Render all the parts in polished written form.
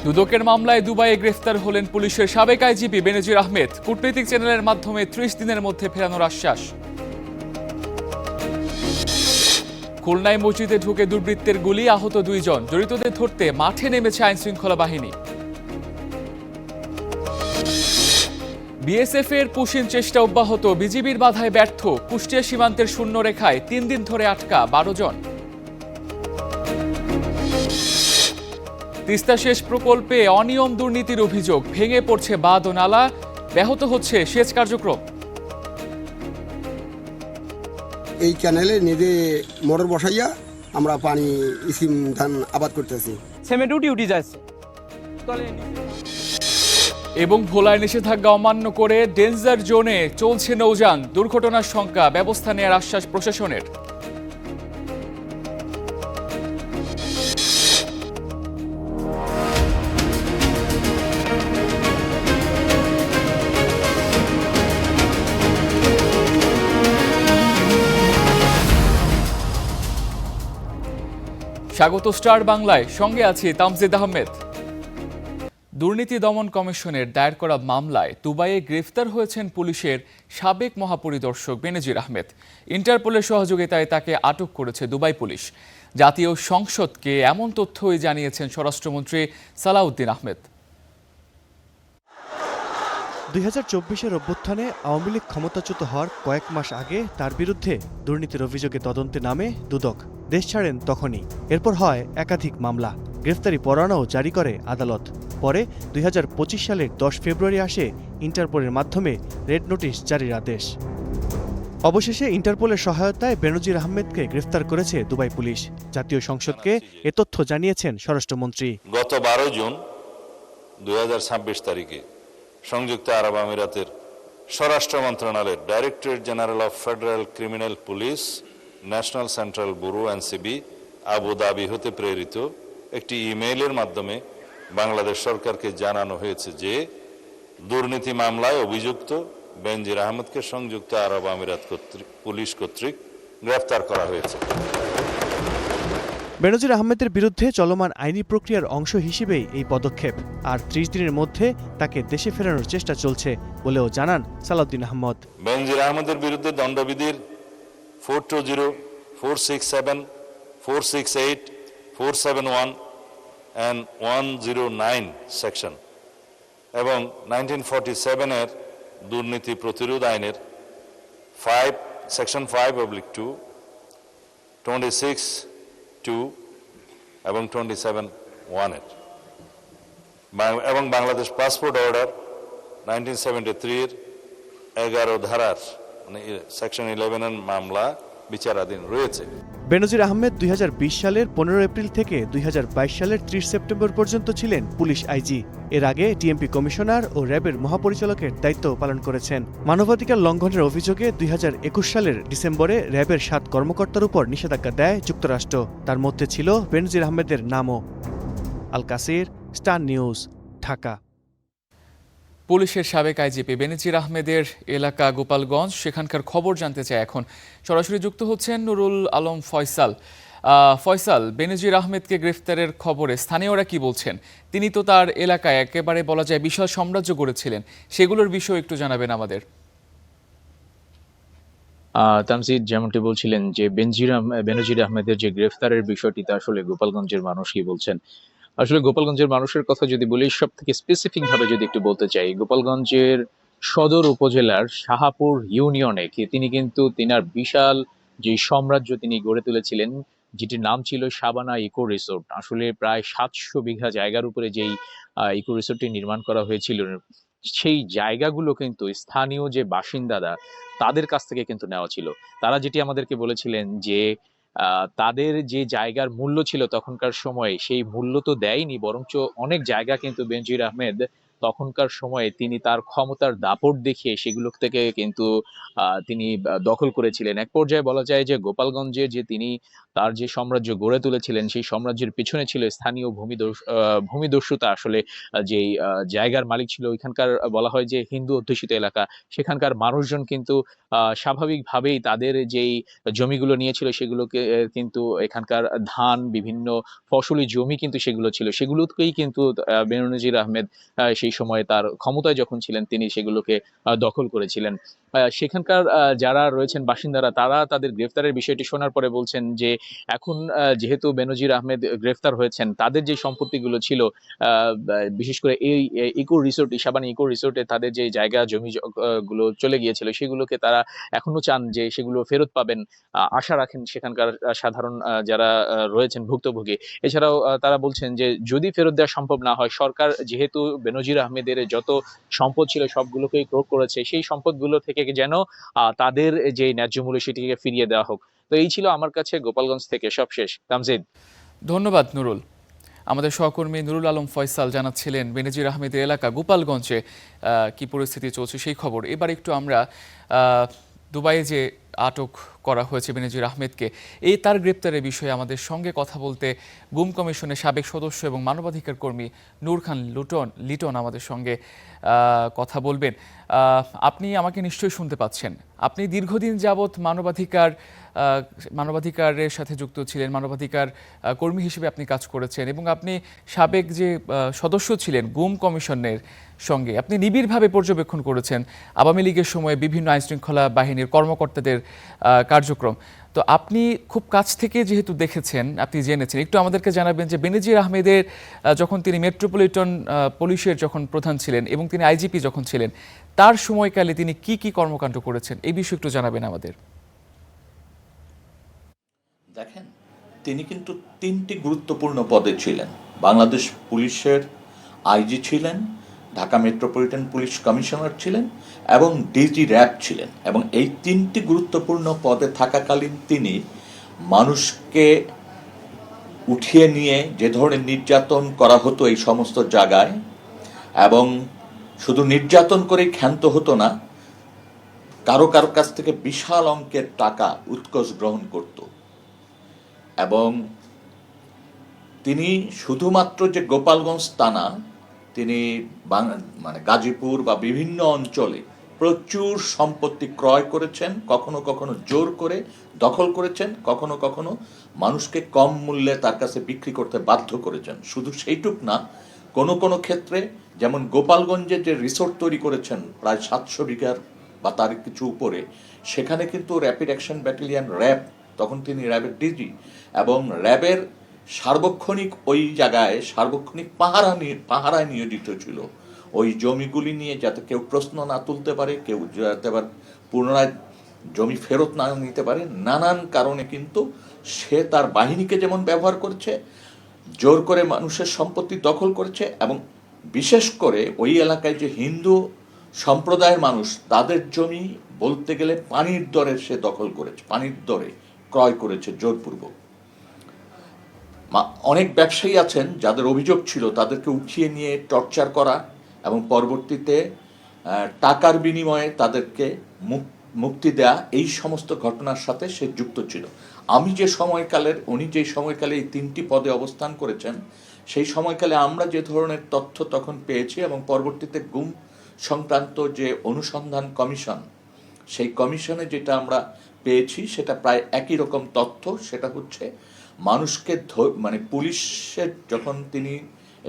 দুদকের মামলায় দুবাইয়ে গ্রেফতার হলেন পুলিশের সাবেক আইজিপি বেনজির আহমেদ। কূটনৈতিক চ্যানেলের মাধ্যমে ৩০ দিনের মধ্যে ফেরানোর আশ্বাস। খুলনায় মসজিদে ঢুকে দুর্বৃত্তের গুলি, আহত ২ জন। জড়িতদের ধরতে মাঠে নেমেছে আইনশৃঙ্খলা বাহিনী। বিএসএফ এর পুশিন চেষ্টা অব্যাহত, বিজিবির বাধায় ব্যর্থ। কুষ্টিয়া সীমান্তের শূন্য রেখায় ৩ দিন ধরে আটকা ১২ জন। তিস্তা সেচ প্রকল্পে অনিয়ম দুর্নীতির অভিযোগ, ভেঙে পড়ছে বাঁধ ও নালা, ব্যাহত হচ্ছে সেচ কার্যক্রম। এই চ্যানেলে নিজে মোটর বসাইয়া আমরা পানি সিম ধান আবাদ করতেছি। উঠি যাচ্ছে এবং ভোলায় নিষেধাজ্ঞা অমান্য করে ডেঞ্জার জোনে চলছে নৌযান, দুর্ঘটনার শঙ্কা, ব্যবস্থা নেওয়ার আশ্বাস প্রশাসনের। স্বাগত স্টার বাংলায়, সঙ্গে আছি তামজিদ আহমেদ। দুর্নীতি দমন কমিশনের দায়ের করা মামলায় দুবাইয়ে গ্রেফতার হয়েছেন পুলিশের সাবেক মহাপরিদর্শক বেনজির আহমেদ। ইন্টারপোলের সহযোগিতায় তাকে আটক করেছে দুবাই পুলিশ। জাতীয় সংসদকে এমন তথ্যই জানিয়েছেন স্বরাষ্ট্রমন্ত্রী সালাউদ্দিন আহমেদ। ২০২৪-এর অভ্যুত্থানে আওয়ামী লীগ ক্ষমতাচ্যুত হওয়ার কয়েক মাস আগে তার বিরুদ্ধে দুর্নীতির অভিযোগে তদন্তে নামে দুদক। দেশ ছাড়েন তখনই। এরপর হয় একাধিক মামলা, গ্রেফতারি পরোয়ানাও জারি করে আদালত। পরে ২০২৫ সালের ১০ ফেব্রুয়ারি আসে ইন্টারপোলের মাধ্যমে রেড নোটিশ জারির আদেশ। অবশেষে ইন্টারপোলের সহায়তায় বেনজির আহমেদকে গ্রেফতার করেছে দুবাই পুলিশ। জাতীয় সংসদকে এ তথ্য জানিয়েছেন স্বরাষ্ট্রমন্ত্রী। গত ১২ জুন ২০২৬ তারিখে সংযুক্ত আরব আমিরাতের স্বরাষ্ট্র মন্ত্রণালয়ের directorate general of federal criminal police, national central bureau NCB, Abu Dhabi হতে প্রেরিত একটি ইমেইলের মাধ্যমে বাংলাদেশ সরকারকে জানানো হয়েছে যে দুর্নীতি মামলায় অভিযুক্ত বেনজির আহমেদকে সংযুক্ত আরব আমিরাত পুলিশ কর্তৃক গ্রেফতার করা হয়েছে। বেনজির আহমেদের বিরুদ্ধে চলমান আইনি প্রক্রিয়ার অংশ হিসেবেই এই পদক্ষেপ। আর ৩০ দিনের মধ্যে তাকে দেশে ফেরানোর চেষ্টা চলছে বলেও জানান সালাউদ্দিন আহমদ। বেনজির আহমেদের বিরুদ্ধে দণ্ডবিধির 420, 467, 468, 471 and 109 সেকশন এবং 1947-এর দুর্নীতি প্রতিরোধ আইনের সেকশন 5/2, 26(2) এবং 27(1) এবং বাংলাদেশ পাসপোর্ট অর্ডার 1973-এর 11 ধারার সেকশন 11-এর মামলা বিচারাধীন রয়েছে। বেনজির আহমেদ ২০২০ সালের ১৫ এপ্রিল থেকে ২০২২ সালের ৩০ সেপ্টেম্বর পর্যন্ত ছিলেন পুলিশ আইজি। এর আগে ডিএমপি কমিশনার ও র্যাবের মহাপরিচালকের দায়িত্ব পালন করেছেন। মানবাধিকার লঙ্ঘনের অভিযোগে ২০২১ সালের ডিসেম্বরে র্যাবের ৭ কর্মকর্তার উপর নিষেধাজ্ঞা দেয় যুক্তরাষ্ট্র। তার মধ্যে ছিল বেনজির আহমেদের নামও। আল কাসির, স্টার নিউজ, ঢাকা। পুলিশের সাবেক আইজিপি বেনজির আহমেদের এলাকা গোপালগঞ্জ, সেখানকার খবর জানতে চাই এখন। সরাসরি যুক্ত হচ্ছেন নুরুল আলম ফয়সাল। ফয়সাল, বেনজির আহমেদকে গ্রেফতারের খবরে স্থানীয়রা কি বলছেন? তিনি তো তার এলাকায় একেবারে বলা যায় বিশাল সাম্রাজ্য গড়েছিলেন, সেগুলোর বিষয় একটু জানাবেন আমাদের। তামজিদ যেমনটি বলছিলেন যে বেনজির আহমেদের যে গ্রেফতারের বিষয়টিতে আসলে গোপালগঞ্জের মানুষ কি বলছেন। আসলে গোপালগঞ্জের মানুষের কথা যদি বলি, সব থেকে স্পেসিফিক ভাবে যদি একটু বলতে চাই, গোপালগঞ্জের সদর উপজেলার শাহাপুর ইউনিয়নে তিনি কিন্তু তিনার বিশাল যে সাম্রাজ্য তিনি গড়ে তুলেছিলেন, যেটির নাম ছিল সাবানা ইকো রিসোর্ট। আসলে প্রায় ৭০০ বিঘা জায়গার উপরে যেই ইকো রিসোর্টটি নির্মাণ করা হয়েছিল, সেই জায়গাগুলো কিন্তু স্থানীয় যে বাসিন্দারা তাদের কাছ থেকে কিন্তু নেওয়া ছিল। তারা যেটি আমাদেরকে বলেছিলেন যে তাদের যে জায়গার মূল্য ছিল তখনকার সময়ে, সেই মূল্য তো দেয়নি, বরঞ্চ অনেক জায়গা কিন্তু বেনজির আহমেদ তখনকার সময়ে তিনি তার ক্ষমতার দাপট দেখিয়ে সেগুলো থেকে কিন্তু তিনি দখল করেছিলেন। এক পর্যায়ে বলা যায় যে গোপালগঞ্জে যে তিনি তার যে সাম্রাজ্য গড়ে তুলেছিলেন সেই সাম্রাজ্যের পিছনে ছিল স্থানীয় ভূমিদস্যুতা। আসলে যেই জায়গার মালিক ছিল ওইখানকার বলা হয় যে হিন্দু অধ্যুষিত এলাকা, সেখানকার মানুষজন কিন্তু স্বাভাবিকভাবেই তাদের যেই জমিগুলো নিয়েছিল সেগুলোকে কিন্তু এখানকার ধান, বিভিন্ন ফসলি জমি কিন্তু সেগুলো ছিল, সেগুলোকেই কিন্তু বেনজির আহমেদ সেই সময়ে তার ক্ষমতায় যখন ছিলেন তিনি সেগুলোকে দখল করেছিলেন। সেখানকার যারা রয়েছেন বাসিন্দারা তারা তাদের গ্রেফতারের বিষয়টি শোনার পরে বলছেন যে এখন যেহেতু বেনজির আহমেদ গ্রেফতার হয়েছেন, তাদের যে সম্পত্তিগুলো ছিল বিশেষ করে এই ইকো রিসোর্ট, ইসাবানি ইকো রিসোর্টে তাদের যে জায়গা জমি গুলো চলে গিয়েছিল সেগুলোকে তারা এখনো চান যে সেগুলো ফেরত পাবেন, আশা রাখেন সেখানকার সাধারণ যারা রয়েছেন ভুক্তভোগী। এছাড়াও তারা বলছেন যে যদি ফেরত দেওয়া সম্ভব না হয়, সরকার যেহেতু বেনজির আহমেদের যত সম্পদ ছিল সবগুলোকেই ক্রয় করেছে, সেই সম্পদগুলো থেকে যেন তাদের যে ন্যায্য মূল্য সেটিকে ফিরিয়ে দেওয়া হোক। তো এই ছিল আমার কাছে গোপালগঞ্জ থেকে সবশেষ। তামজিদ। ধন্যবাদ নুরুল। আমাদের সহকর্মী নুরুল আলম ফয়সাল জানাচ্ছিলেন বেনজির আহমেদের এলাকা গোপালগঞ্জে কি পরিস্থিতি চলছে সেই খবর। এবার একটু আমরা দুবাইয়ে যে আটক করা হয়েছে বেনজির আহমেদকে, এই তার গ্রেপ্তারের বিষয়ে আমাদের সঙ্গে কথা বলতে গুম কমিশনের সাবেক সদস্য এবং মানবাধিকার কর্মী নূর খান লিটন আমাদের সঙ্গে কথা বলবেন। আপনি আমাকে নিশ্চয়ই শুনতে পাচ্ছেন। আপনি দীর্ঘদিন যাবৎ মানবাধিকারের সাথে যুক্ত ছিলেন, মানবাধিকার কর্মী হিসেবে আপনি কাজ করেছেন এবং আপনি সাবেক যে সদস্য ছিলেন গুম কমিশনের সঙ্গে আপনি নিবিড়ভাবে পর্যবেক্ষণ করেছেন আওয়ামী লীগের সময়ে বিভিন্ন আইনশৃঙ্খলা বাহিনীর কর্মকর্তাদের কার্যক্রম। তো আপনি খুব কাছ থেকে যেহেতু দেখেছেন, আপনি জেনেছেন, একটু আমাদেরকে জানাবেন যে বেনজির আহমেদের যখন তিনি মেট্রোপলিটন পুলিশের যখন প্রধান ছিলেন এবং তিনি আইজিপি যখন ছিলেন তার সময়কালে তিনি কি কি কর্মকাণ্ড করেছেন এই বিষয়ে একটু জানাবেন আমাদের। দেখেন, তিনি কিন্তু 3টি গুরুত্বপূর্ণ পদে ছিলেন। বাংলাদেশ পুলিশের আইজি ছিলেন, ঢাকা মেট্রোপলিটন পুলিশ কমিশনার ছিলেন এবং ডিজি র্যাব ছিলেন। এবং এই 3টি গুরুত্বপূর্ণ পদে থাকাকালীন তিনি মানুষকে উঠিয়ে নিয়ে যে ধরনের নির্যাতন করা হতো এই সমস্ত জায়গায়, এবং শুধু নির্যাতন করেই ক্ষান্ত হতো না, কারো কারো কাছ থেকে বিশাল অঙ্কের টাকা উৎকোচ গ্রহণ করত। এবং তিনি শুধুমাত্র যে গোপালগঞ্জ তা না, তিনি গাজীপুর বা বিভিন্ন অঞ্চলে প্রচুর সম্পত্তি ক্রয় করেছেন, কখনো কখনো জোর করে দখল করেছেন, কখনো কখনো মানুষকে কম মূল্যে তার কাছে বিক্রি করতে বাধ্য করেছেন। শুধু সেইটুক না, কোনো কোনো ক্ষেত্রে যেমন গোপালগঞ্জে যে রিসোর্ট তৈরি করেছেন প্রায় 700 বিঘার বা তার কিছু উপরে, সেখানে কিন্তু র্যাপিড অ্যাকশন ব্যাটালিয়ন র্যাব, তখন তিনি র্যাবের ডিজি, এবং র্যাবের সার্বক্ষণিক ওই জায়গায় সার্বক্ষণিক পাহারায় নিয়োজিত ছিল ওই জমিগুলি নিয়ে, যাতে কেউ প্রশ্ন না তুলতে পারে, কেউ যাতে আবার পুনরায় জমি ফেরত না নিতে পারে। নানান কারণে কিন্তু সে তার বাহিনীকে যেমন ব্যবহার করেছে, জোর করে মানুষের সম্পত্তি দখল করেছে, এবং বিশেষ করে ওই এলাকায় যে হিন্দু সম্প্রদায়ের মানুষ তাদের জমি বলতে গেলে পানির দরে সে দখল করেছে, পানির দরে ক্রয় করেছে জোরপূর্বক। অনেক ব্যবসায়ী আছেন যাদের অভিযোগ ছিল তাদেরকে উঠিয়ে নিয়ে টর্চার করা এবং পরবর্তীতে টাকার বিনিময়ে তাদেরকে মুক্তি দেয়া, এই সমস্ত ঘটনার সাথে সে যুক্ত ছিল। উনি যে সময়কালে এই 3টি পদে অবস্থান করেছেন, সেই সময়কালে আমরা যে ধরনের তথ্য তখন পেয়েছি এবং পরবর্তীতে গুম সংক্রান্ত যে অনুসন্ধান কমিশন, সেই কমিশনে যেটা আমরা পেয়েছি সেটা প্রায় একই রকম তথ্য। সেটা হচ্ছে মানুষকে পুলিশের যখন তিনি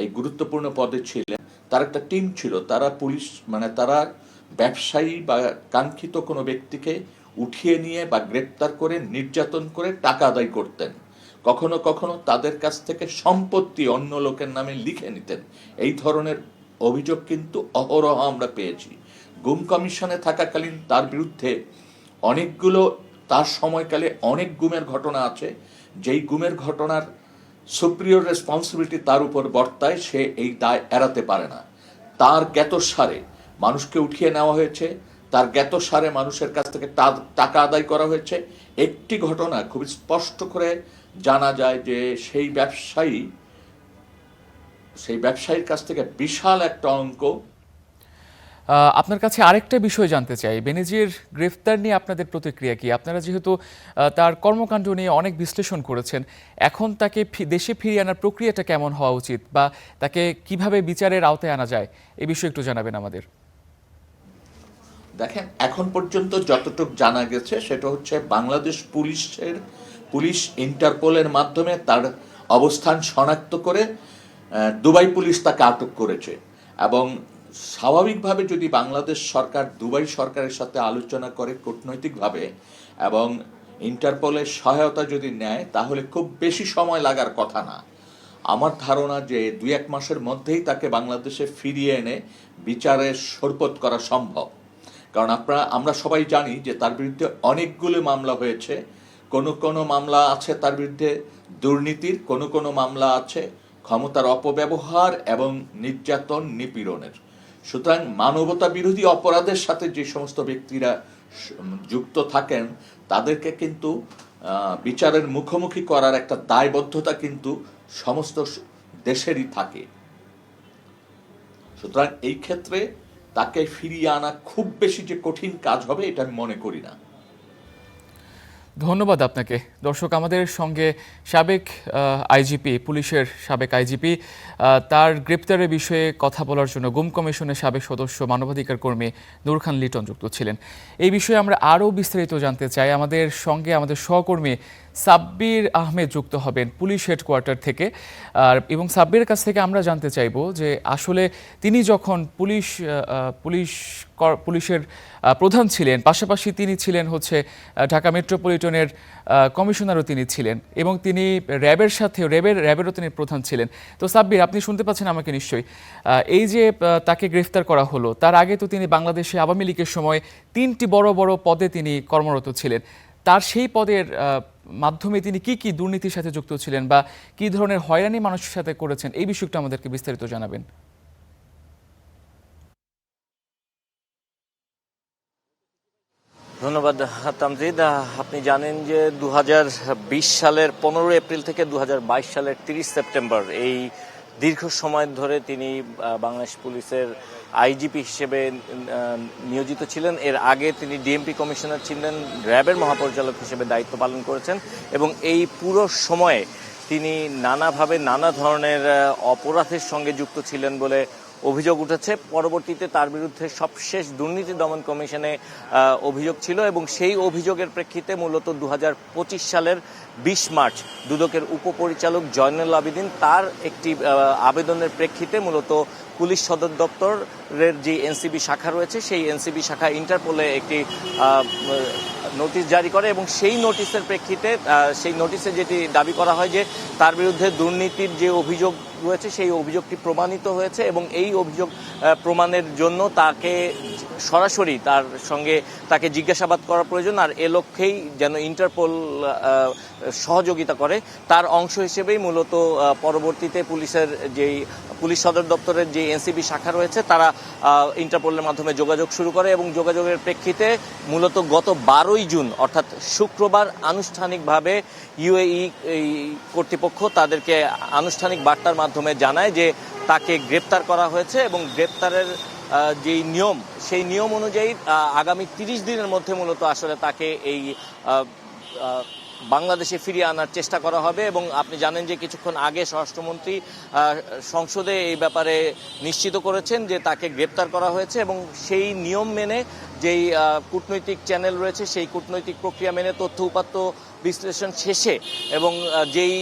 এই গুরুত্বপূর্ণ পদে ছিলেন, তার একটা টিম ছিল, তারা তারা ব্যবসায়ী বা কাঙ্ক্ষিত কোনো ব্যক্তিকে উঠিয়ে নিয়ে বা গ্রেপ্তার করে নির্যাতন করে টাকা আদায় করতেন। কখনো কখনো তাদের কাছ থেকে সম্পত্তি অন্য লোকের নামে লিখে নিতেন। এই ধরনের অভিযোগ কিন্তু অহরহ আমরা পেয়েছি। গুম কমিশনে থাকাকালীন তার বিরুদ্ধে তার সময়কালে অনেক গুমের ঘটনা আছে, যেই গুমের ঘটনার সুপ্রিয়র রেসপন্সিবিলিটি তার উপর বর্তায়, সে এই দায় এড়াতে পারে না। তার জ্ঞাতসারে মানুষকে উঠিয়ে নেওয়া হয়েছে, তার জ্ঞাতসারে মানুষের কাছ থেকে টাকা আদায় করা হয়েছে। একটি ঘটনা খুব স্পষ্ট করে জানা যায় যে সেই ব্যবসায়ী সেই ব্যবসায়ীর কাছ থেকে বিশাল একটা অঙ্ক। আপনার কাছে আরেকটা বিষয় জানতে চাই, বেনজির গ্রেফতার নিয়ে আপনাদের প্রতিক্রিয়া কি? আপনারা যেহেতু তার কর্মকাণ্ড নিয়ে অনেক বিশ্লেষণ করেছেন, এখন তাকে দেশে ফিরিয়ে আনার প্রক্রিয়াটা কেমন হওয়া উচিত, বা তাকে কিভাবে বিচারের আওতায় আনা যায়, এই বিষয়ে একটু জানাবেন আমাদের। দেখেন, এখন পর্যন্ত যতটুকু জানা গেছে সেটা হচ্ছে বাংলাদেশ পুলিশ ইন্টারপোলের মাধ্যমে তার অবস্থান শনাক্ত করে দুবাই পুলিশ তাকে আটক করেছে। এবং স্বাভাবিকভাবে যদি বাংলাদেশ সরকার দুবাই সরকারের সাথে আলোচনা করে কূটনৈতিকভাবে এবং ইন্টারপোলের সহায়তা যদি নেয়, তাহলে খুব বেশি সময় লাগার কথা না। আমার ধারণা যে 2-1 মাসের মধ্যেই তাকে বাংলাদেশে ফিরিয়ে এনে বিচারের সোরপোত করা সম্ভব। কারণ আমরা সবাই জানি যে তার বিরুদ্ধে অনেকগুলো মামলা হয়েছে। কোনো মামলা আছে তার বিরুদ্ধে দুর্নীতির, কোনো মামলা আছে ক্ষমতার অপব্যবহার এবং নির্যাতন নিপীড়নের। সুতরাং মানবতা বিরোধী অপরাধের সাথে যে সমস্ত ব্যক্তিরা যুক্ত থাকেন, তাদেরকে কিন্তু বিচারের মুখোমুখি করার একটা দায়বদ্ধতা কিন্তু সমস্ত দেশেরই থাকে। সুতরাং এই ক্ষেত্রে তাকে ফিরিয়ে আনা খুব বেশি যে কঠিন কাজ হবে, এটা আমি মনে করি না। ধন্যবাদ আপনাকে। দর্শক, আমাদের সঙ্গে সাবেক আইজিপি, পুলিশের সাবেক আইজিপি, তার গ্রেপ্তারের বিষয়ে কথা বলার জন্য গুম কমিশনের সাবেক সদস্য মানবাধিকার কর্মী নূর খান লিটন যুক্ত ছিলেন। এই বিষয়ে আমরা আরও বিস্তারিত জানতে চাই। আমাদের সঙ্গে আমাদের সহকর্মী সাব্বির আহমেদ যুক্ত হবেন পুলিশ হেডকোয়ার্টার থেকে। এবং সাব্বিরের কাছ থেকে আমরা জানতে চাইব যে আসলে তিনি যখন পুলিশের প্রধান ছিলেন, পাশাপাশি তিনি ছিলেন হচ্ছে ঢাকা মেট্রোপলিটনের কমিশনারও তিনি ছিলেন, এবং তিনি র্যাবেরও তিনি প্রধান ছিলেন। তো সাব্বির, আপনি শুনতে পাচ্ছেন আমাকে নিশ্চয়ই। এই যে তাকে গ্রেফতার করা হলো, তার আগে তো তিনি বাংলাদেশে আওয়ামী লীগের সময় 3টি বড় বড় পদে তিনি কর্মরত ছিলেন। তার সেই পদের মাধ্যমে তিনি কি দুর্নীতির সাথে যুক্ত ছিলেন, বা কি ধরনের হয়রানি মানুষের সাথে করেছেন, এই বিষয়টা আমাদেরকে বিস্তারিত জানাবেন। ধন্যবাদ তামজিদ। আপনি জানেন যে 2020 সালের 15 এপ্রিল থেকে 2022 সালের 30 সেপ্টেম্বর এই দীর্ঘ সময় ধরে তিনি বাংলাদেশ পুলিশের আইজিপি হিসেবে নিয়োজিত ছিলেন। এর আগে তিনি ডিএমপি কমিশনার ছিলেন, র্যাবের মহাপরিচালক হিসেবে দায়িত্ব পালন করেছেন, এবং এই পুরো সময়ে তিনি নানাভাবে নানা ধরনের অপরাধের সঙ্গে যুক্ত ছিলেন বলে অভিযোগ উঠেছে। পরবর্তীতে তার বিরুদ্ধে সবশেষ দুর্নীতি দমন কমিশনে অভিযোগ ছিল, এবং সেই অভিযোগের প্রেক্ষিতে মূলত 2025 সালের 20 মার্চ দুদকের উপপরিচালক জয়নুল আবেদিন তার একটি আবেদনের প্রেক্ষিতে মূলত পুলিশ সদর দপ্তরের যে এনসিবি শাখা রয়েছে, সেই এনসিবি শাখা ইন্টারপোলে একটি নোটিশ জারি করে, এবং সেই নোটিশের প্রেক্ষিতে সেই নোটিশে যেটি দাবি করা হয় যে তার বিরুদ্ধে দুর্নীতির যে অভিযোগ রয়েছে সেই অভিযোগটি প্রমাণিত হয়েছে, এবং এই অভিযোগ প্রমাণের জন্য তাকে সরাসরি তাকে জিজ্ঞাসাবাদ করা প্রয়োজন, আর এ লক্ষ্যেই যেন ইন্টারপোল সহযোগিতা করে। তার অংশ হিসেবেই মূলত পরবর্তীতে পুলিশ সদর দপ্তরের যে এনসিবি শাখা রয়েছে তারা ইন্টারপোলের মাধ্যমে যোগাযোগ শুরু করে, এবং যোগাযোগের প্রেক্ষিতে মূলত গত 12ই জুন অর্থাৎ শুক্রবার আনুষ্ঠানিকভাবে ইউএই কর্তৃপক্ষ তাদেরকে আনুষ্ঠানিক বার্তার মাধ্যমে জানায় যে তাকে গ্রেপ্তার করা হয়েছে, এবং গ্রেপ্তারের যে নিয়ম সেই নিয়ম অনুযায়ী আগামী 30 দিনের মধ্যে মূলত আসলে তাকে এই বাংলাদেশে ফিরিয়ে আনার চেষ্টা করা হবে। এবং আপনি জানেন যে কিছুক্ষণ আগে স্বরাষ্ট্রমন্ত্রী সংসদে এই ব্যাপারে নিশ্চিত করেছেন যে তাকে গ্রেপ্তার করা হয়েছে, এবং সেই নিয়ম মেনে যেই কূটনৈতিক চ্যানেল রয়েছে সেই কূটনৈতিক প্রক্রিয়া মেনে তথ্য উপাত্ত বিশ্লেষণ শেষে এবং যেই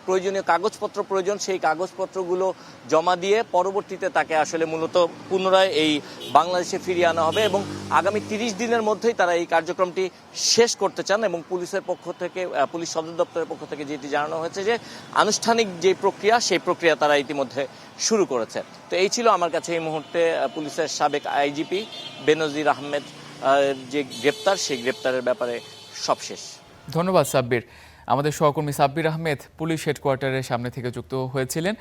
প্রয়োজনীয় কাগজপত্র প্রয়োজন সেই কাগজপত্রগুলো জমা দিয়ে পরবর্তীতে তাকে আসলে মূলত পুনরায় এই বাংলাদেশে ফিরিয়ে আনা হবে, এবং আগামী 30 দিনের মধ্যেই তারা এই কার্যক্রমটি শেষ করতে চান। এবং পুলিশের পক্ষ থেকে, পুলিশ সদর দপ্তরের পক্ষ থেকে যেটি জানানো হয়েছে যে আনুষ্ঠানিক যে প্রক্রিয়া সেই প্রক্রিয়া তারা ইতিমধ্যে শুরু করেছে। তো এই ছিল আমার কাছে এই মুহূর্তে পুলিশের সাবেক আইজিপি বেনজির আহমেদ যে গ্রেপ্তার, সেই গ্রেপ্তারের ব্যাপারে সবশেষ। ধন্যবাদ সাব্বির। আমাদের সহকর্মী সাব্বির আহমেদ পুলিশ হেডকোয়ার্টারের সামনে থেকে যুক্ত হয়েছিলেন,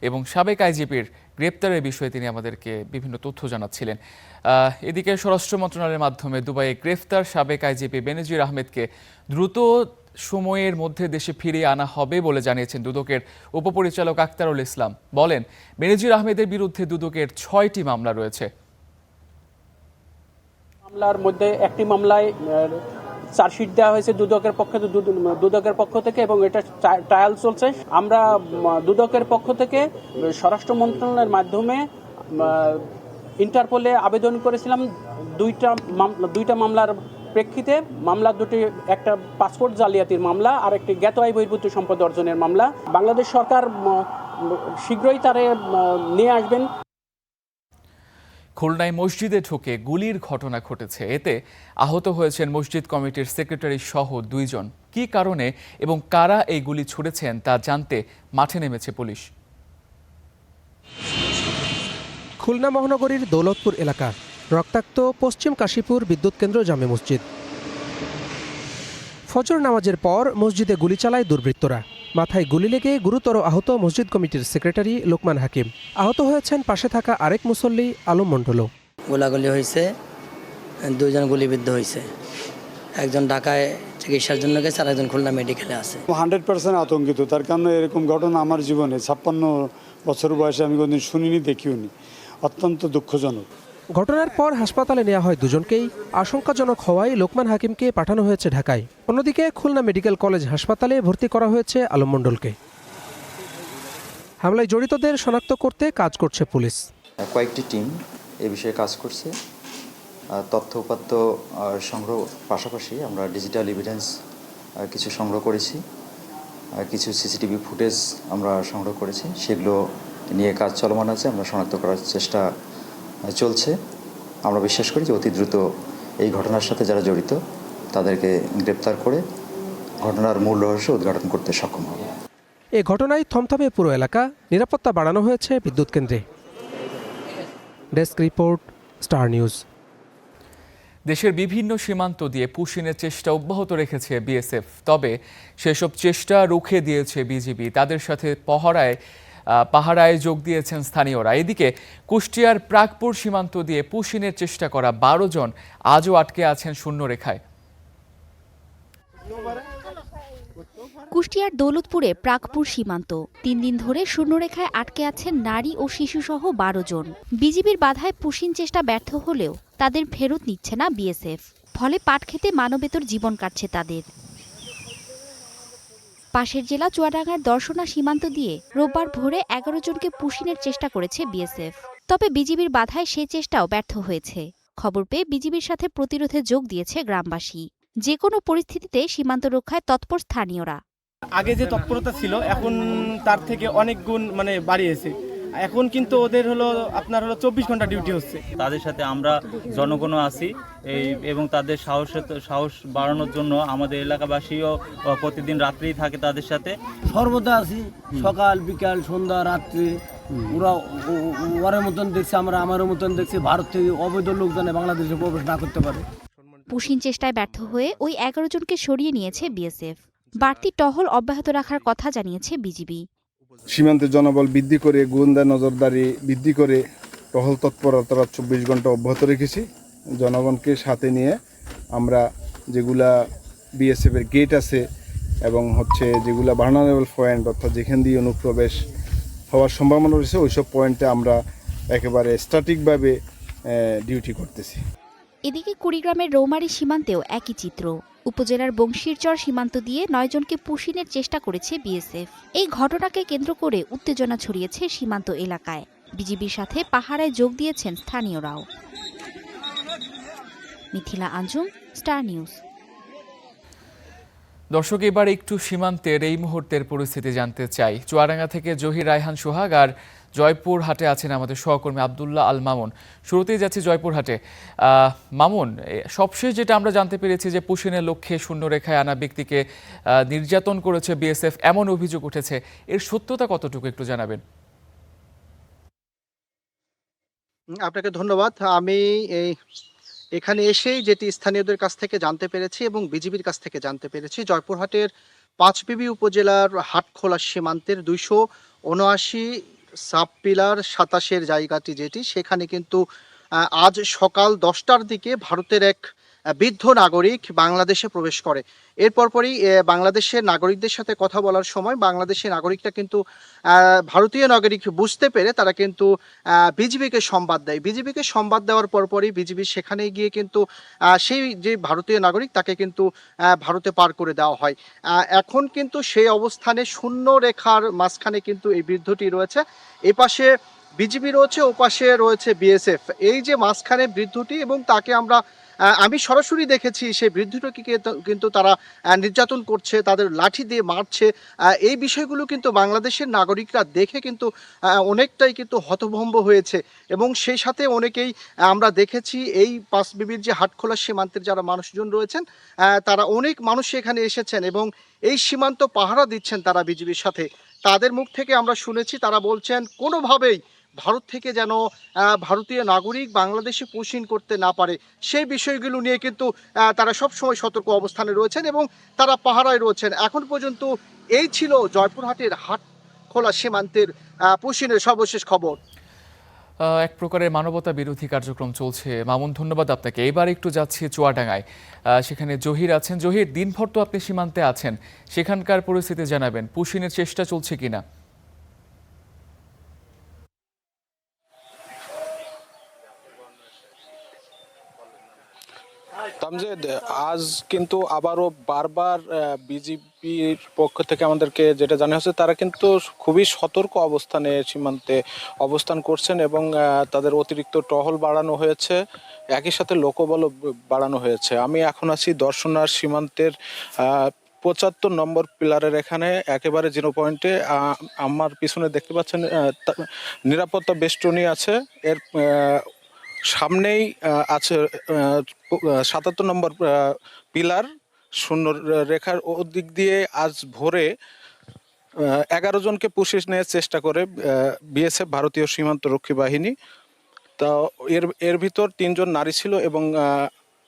এবং সাবেক আইজিপির গ্রেপ্তারের বিষয়ে তিনি আমাদেরকে বিভিন্ন তথ্য জানাচ্ছিলেন। এদিকে স্বরাষ্ট্র মন্ত্রণালয়ের মাধ্যমে দুবাইয়ে গ্রেফতার সাবেক আইজিপি বেনজির আহমেদকে দ্রুত সময়ের মধ্যে দেশে ফিরিয়ে আনা হবে বলে জানিয়েছেন দুদকের উপপরিচালক আক্তারুল ইসলাম। বলেন, বেনজির আহমেদের বিরুদ্ধে দুদকের 6টি মামলা রয়েছে। মামলার মধ্যে একটি মামলায় চার্জশিট দেওয়া হয়েছে দুদকের পক্ষ থেকে এবং এটা ট্রায়াল চলছে। আমরা দুদকের পক্ষ থেকে স্বরাষ্ট্র মন্ত্রণালয়ের মাধ্যমে ইন্টারপোলে আবেদন করেছিলাম দুইটা মামলার প্রেক্ষিতে। মামলা দুটি, একটা পাসপোর্ট জালিয়াতির মামলা আর একটি জ্ঞাত আয় বহির্ভূত সম্পদ অর্জনের মামলা। বাংলাদেশ সরকার শীঘ্রই তারে নিয়ে আসবেন। খুলনায় মসজিদে ঢুকে গুলির ঘটনা ঘটেছে। এতে আহত হয়েছেন মসজিদ কমিটির সেক্রেটারি সহ 2 জন। কী কারণে এবং কারা এই গুলি ছুড়েছেন তা জানতে মাঠে নেমেছে পুলিশ। খুলনা মহানগরীর দৌলতপুর এলাকা রক্তাক্ত পশ্চিম কাশীপুর বিদ্যুৎ কেন্দ্র জামে মসজিদ। ফজর নামাজের পর মসজিদে গুলি চালায় দুর্বৃত্তরা। মাথায় গুলি লেগে গুরুতর আহত মসজিদ কমিটির সেক্রেটারি লোকমান হাকিম। আহত হয়েছেন পাশে থাকা আরেক মুসল্লি আলম মণ্ডলও। গোলাগুলি হয়েছে, 2 জন গুলিবিদ্ধ হয়েছে। একজন ঢাকায় চিকিৎসার জন্য গেছে আর একজন খুলনা মেডিকেলে আছে। 100% আতঙ্কিত। তার কারণে এরকম ঘটনা আমার জীবনে 56 বছর বয়সে আমি কোনদিন শুনিনি, দেখিওনি। অত্যন্ত দুঃখজনক। ঘটনার পর হাসপাতালে নেওয়া হয় 2 জনকেই। আশঙ্কাজনক হওয়ায় লোকমান হাকিমকে পাঠানো হয়েছে ঢাকায়। অন্যদিকে খুলনা মেডিকেল কলেজ হাসপাতালে ভর্তি করা হয়েছে আলম মণ্ডলকে। হামলায় জড়িতদের শনাক্ত করতে কাজ করছে পুলিশ। কয়েকটি টিম এ বিষয়ে কাজ করছে। তথ্য উপাত্ত সংগ্রহ পাশাপাশি আমরা ডিজিটাল এভিডেন্স কিছু সংগ্রহ করেছি, কিছু সিসিটিভি ফুটেজ আমরা সংগ্রহ করেছি। সেগুলো নিয়ে কাজ চলমান আছে। আমরা শনাক্ত করার চেষ্টা চলছে। আমরা বিশ্বাস করি যে অতি দ্রুত এই ঘটনার সাথে যারা জড়িত তাদেরকে গ্রেপ্তার করে ঘটনার মূল রহস্য উদ্ঘাটন করতে সক্ষম হবে। এ ঘটনায় থমথমে পুরো এলাকা। নিরাপত্তা বাড়ানো হয়েছে বিদ্যুৎ কেন্দ্রে। Desk report, star news. দেশের বিভিন্ন সীমান্ত দিয়ে পুশিনের চেষ্টা অব্যাহত রেখেছে বিএসএফ। তবে সেসব চেষ্টা রুখে দিয়েছে বিজিবি। তাদের সাথে পাহারায় যোগ দিয়েছেন স্থানীয়রা। এদিকে কুষ্টিয়ার প্রাগপুর সীমান্ত দিয়ে পুশিনের চেষ্টা করা 12 জন আজও আটকে আছেন শূন্যরেখায়। কুষ্টিয়ার দৌলতপুরে প্রাগপুর সীমান্ত 3 দিন ধরে শূন্যরেখায় আটকে আছেন নারী ও শিশুসহ 12 জন। বিজিবির বাধায় পুশিন চেষ্টা ব্যর্থ হলেও তাদের ফেরত নিচ্ছে না বিএসএফ। ফলে পাট খেতে মানবেতর জীবন কাটছে তাদের। পাশের জেলা চুয়াডাঙ্গার দর্শনা সীমান্ত দিয়ে রোববার ভোরে 11 জনকে পুশিনের চেষ্টা করেছে বিএসএফ। তবে বিজিবির বাধায় সেই চেষ্টাও ব্যর্থ হয়েছে। খবর পেয়ে বিজিবির সাথে প্রতিরোধে যোগ দিয়েছে গ্রামবাসী। যে কোনো পরিস্থিতিতে সীমান্ত রক্ষায় তৎপর স্থানীয়রা। আগে যে তৎপরতা ছিল এখন তার থেকে অনেক গুণ বাড়িয়েছে। এখন কিন্তু ওদের আপনার 24 ঘন্টা ডিউটি হচ্ছে। তাদের সাথে আমরা জনগণও আছি এবং তাদের সাহস বাড়ানোর জন্য আমাদের এলাকাবাসীও প্রতিদিন রাত্রেই থাকে তাদের সাথে। সর্বদা আছি, সকাল বিকাল সন্ধ্যা রাত্রি। ওরা মতন দেখছে, আমরা আমারও মতন দেখছি। ভারত থেকে অবৈধ লোক যেন বাংলাদেশে প্রবেশ না করতে পারে। পুশিন চেষ্টায় ব্যর্থ হয়ে ওই 11 জনকে সরিয়ে নিয়েছে বিএসএফ। বাড়তি টহল অব্যাহত রাখার কথা জানিয়েছে বিজিবি। সীমান্তের জনবল বৃদ্ধি করে, গোয়েন্দা নজরদারি বৃদ্ধি করে টহল তৎপরতা 24 ঘন্টা অব্যাহত রেখেছি। জনগণকে সাথে নিয়ে আমরা যেগুলা বিএসএফের গেট আছে এবং যেগুলা ভার্নারেবল পয়েন্ট, অর্থাৎ যেখান দিয়ে অনুপ্রবেশ হওয়ার সম্ভাবনা রয়েছে, ওইসব পয়েন্টে আমরা একেবারে স্ট্যাটিকভাবে ডিউটি করতেছি। এদিকে কুড়িগ্রামের রৌমারী সীমান্তেও একই চিত্র। উপজেলার বংশীরচর সীমান্ত দিয়ে 9 জনকে পুশিনের চেষ্টা করেছে বিএসএফ। এই ঘটনাকে কেন্দ্র করে উত্তেজনা ছড়িয়েছে সীমান্ত এলাকায়। বিজিবির সাথে পাহারায় যোগ দিয়েছেন স্থানীয়রাও। Mithila Anjum, star news. দর্শক, এবার একটু সীমান্তের এই মুহূর্তের পরিস্থিতি জানতে চাই। চুয়াডাঙ্গা থেকে জহির রায়হান সোহাগ আর জয়পুরহাটে আছেন আমাদের সহকর্মী আবদুল্লাহ আল মামুন। শুরুতেই যাচ্ছি জয়পুরহাটে। মামুন, সবশেষ যেটা আমরা জানতে পেরেছি যে পুশিনের লক্ষ্যে শূন্যরেখায় আনা ব্যক্তিকে নির্যাতন করেছে বিএসএফ, এমন অভিযোগ উঠেছে। এর সত্যতা কতটুকু একটু জানাবেন? আপনাকে ধন্যবাদ। আমি এখানে এসেই যেটি স্থানীয়দের কাছ থেকে জানতে পেরেছি এবং বিজিবির কাছ থেকে জানতে পেরেছি, জয়পুরহাটের পাঁচবিবি উপজেলার হাটখোলা সীমান্তের 279 সাব পিলার 27-এর জায়গাটি যেটি, সেখানে কিন্তু আজ সকাল 10টার দিকে ভারতের এক বৃদ্ধ নাগরিক বাংলাদেশে প্রবেশ করে। এর পরপরই বাংলাদেশের নাগরিকদের সাথে কথা বলার সময় বাংলাদেশের নাগরিকরা কিন্তু ভারতীয় নাগরিক বুঝতে পেরে তারা কিন্তু বিজিবিকে সংবাদ দেয়। বিজিবিকে সংবাদ দেওয়ার পরপরই বিজিবি সেখানে গিয়ে কিন্তু সেই যে ভারতীয় নাগরিক তাকে কিন্তু ভারতে পার করে দেওয়া হয়। এখন কিন্তু সেই অবস্থানে শূন্য রেখার মাঝখানে কিন্তু এই বৃদ্ধটি রয়েছে। এপাশে বিজিবি রয়েছে, ওপাশে রয়েছে বিএসএফ। এই যে মাঝখানে বৃদ্ধটি এবং তাকে আমি সরাসরি দেখেছি সেই বৃদ্ধটিকে কিন্তু তারা নির্যাতন করছে, তাদের লাঠি দিয়ে মারছে। এই বিষয়গুলো কিন্তু বাংলাদেশের নাগরিকরা দেখে কিন্তু অনেকটাই কিন্তু হতভম্ব হয়েছে এবং সেই সাথে অনেকেই আমরা দেখেছি এই পাঁচবিবির যে হাটখোলা সীমান্তের যারা মানুষজন রয়েছেন তারা অনেক মানুষ এখানে এসেছেন এবং এই সীমান্ত পাহারা দিচ্ছেন তারা বিজিবির সাথে। তাদের মুখ থেকে আমরা শুনেছি তারা বলছেন কোনোভাবেই ভারত থেকে যেন ভারতীয় নাগরিক বাংলাদেশে পুশিন করতে না পারে, সেই বিষয়গুলো নিয়ে কিন্তু তারা সবসময় সতর্ক অবস্থানে রয়েছেন এবং তারা পাহারায় রয়েছেন। এখন পর্যন্ত এই ছিল জয়পুরহাটের হাটখোলা সীমান্তের পুশিনের সর্বশেষ খবর। এক প্রকারের মানবতা বিরোধী কার্যক্রম চলছে। মামুন, ধন্যবাদ আপনাকে। এবার একটু যাচ্ছি চুয়াডাঙ্গায়, সেখানে জহির আছেন। জহির, দিনভর তো আপনি সীমান্তে আছেন, সেখানকার পরিস্থিতি জানাবেন, পুশিনের চেষ্টা চলছে কিনা? তামজিদ, আজ কিন্তু আবারও বারবার বিজেপির পক্ষ থেকে আমাদেরকে যেটা জানা হচ্ছে তারা কিন্তু খুবই সতর্ক অবস্থানে সীমান্তে অবস্থান করছেন এবং তাদের অতিরিক্ত টহল বাড়ানো হয়েছে, একই সাথে লোকবলও বাড়ানো হয়েছে। আমি এখন আছি দর্শনার সীমান্তের ৭৫ নম্বর পিলারের এখানে একেবারে ০ পয়েন্টে। আমার পিছনে দেখতে পাচ্ছেন নিরাপত্তা বেষ্টনী আছে, এর সামনেই আছে ৭৭ নম্বর পিলার শূন্য রেখার ওদিক দিয়ে আজ ভোরে ১১ জনকে পুলিশ নেওয়ার চেষ্টা করে বিএসএফ, ভারতীয় সীমান্ত রক্ষী বাহিনী। তা এর ভিতর ৩ জন নারী ছিল এবং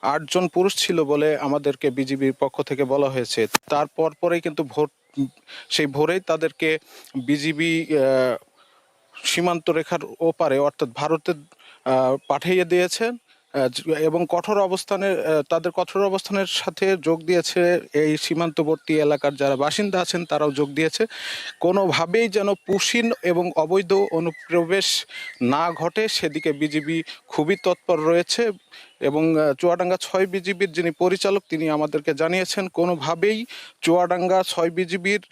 ৮ জন পুরুষ ছিল বলে আমাদেরকে বিজিবির পক্ষ থেকে বলা হয়েছে। তারপর পরেই কিন্তু সেই ভোরেই তাদেরকে বিজিবি সীমান্ত রেখার ওপারে অর্থাৎ ভারতের পাঠিয়ে দিয়েছেন এবং তাদের কঠোর অবস্থানের সাথে যোগ দিয়েছে এই সীমান্তবর্তী এলাকার যারা বাসিন্দা আছেন তারাও যোগ দিয়েছে। কোনোভাবেই যেন পুশিন এবং অবৈধ অনুপ্রবেশ না ঘটে সেদিকে বিজিবি খুবই তৎপর রয়েছে এবং চুয়াডাঙ্গা ৬ বিজিবির যিনি পরিচালক তিনি আমাদেরকে জানিয়েছেন কোনোভাবেই চুয়াডাঙ্গা ৬ বিজিবির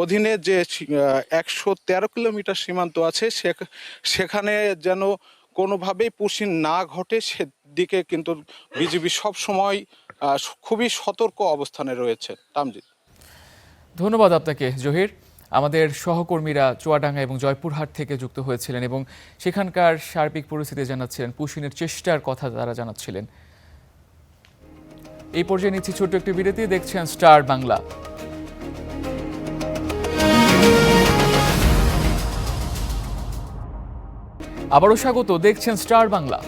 অধীনে যে ১১৩ কিলোমিটার সীমান্ত আছে সেখানে যেন কোনোভাবেই পুশিন না ঘটে সেদিকে কিন্তু বিজিবি সব সময় খুবই সতর্ক অবস্থানে রয়েছে। তামজিদ, ধন্যবাদ আপনাকে জহির। আমাদের সহকর্মীরা চুয়াডাঙ্গা এবং জয়পুরহাট থেকে যুক্ত হয়েছিলেন এবং সেখানকার সার্বিক পরিস্থিতি জানাচ্ছিলেন, পুশিনের চেষ্টার কথা তারা জানাচ্ছিলেন। এই পর্যায়ে নিচ্ছি ছোট্ট একটি বিরতি। দেখছেন স্টার বাংলা। আবারও স্বাগত, দেখছেন স্টার বাংলা।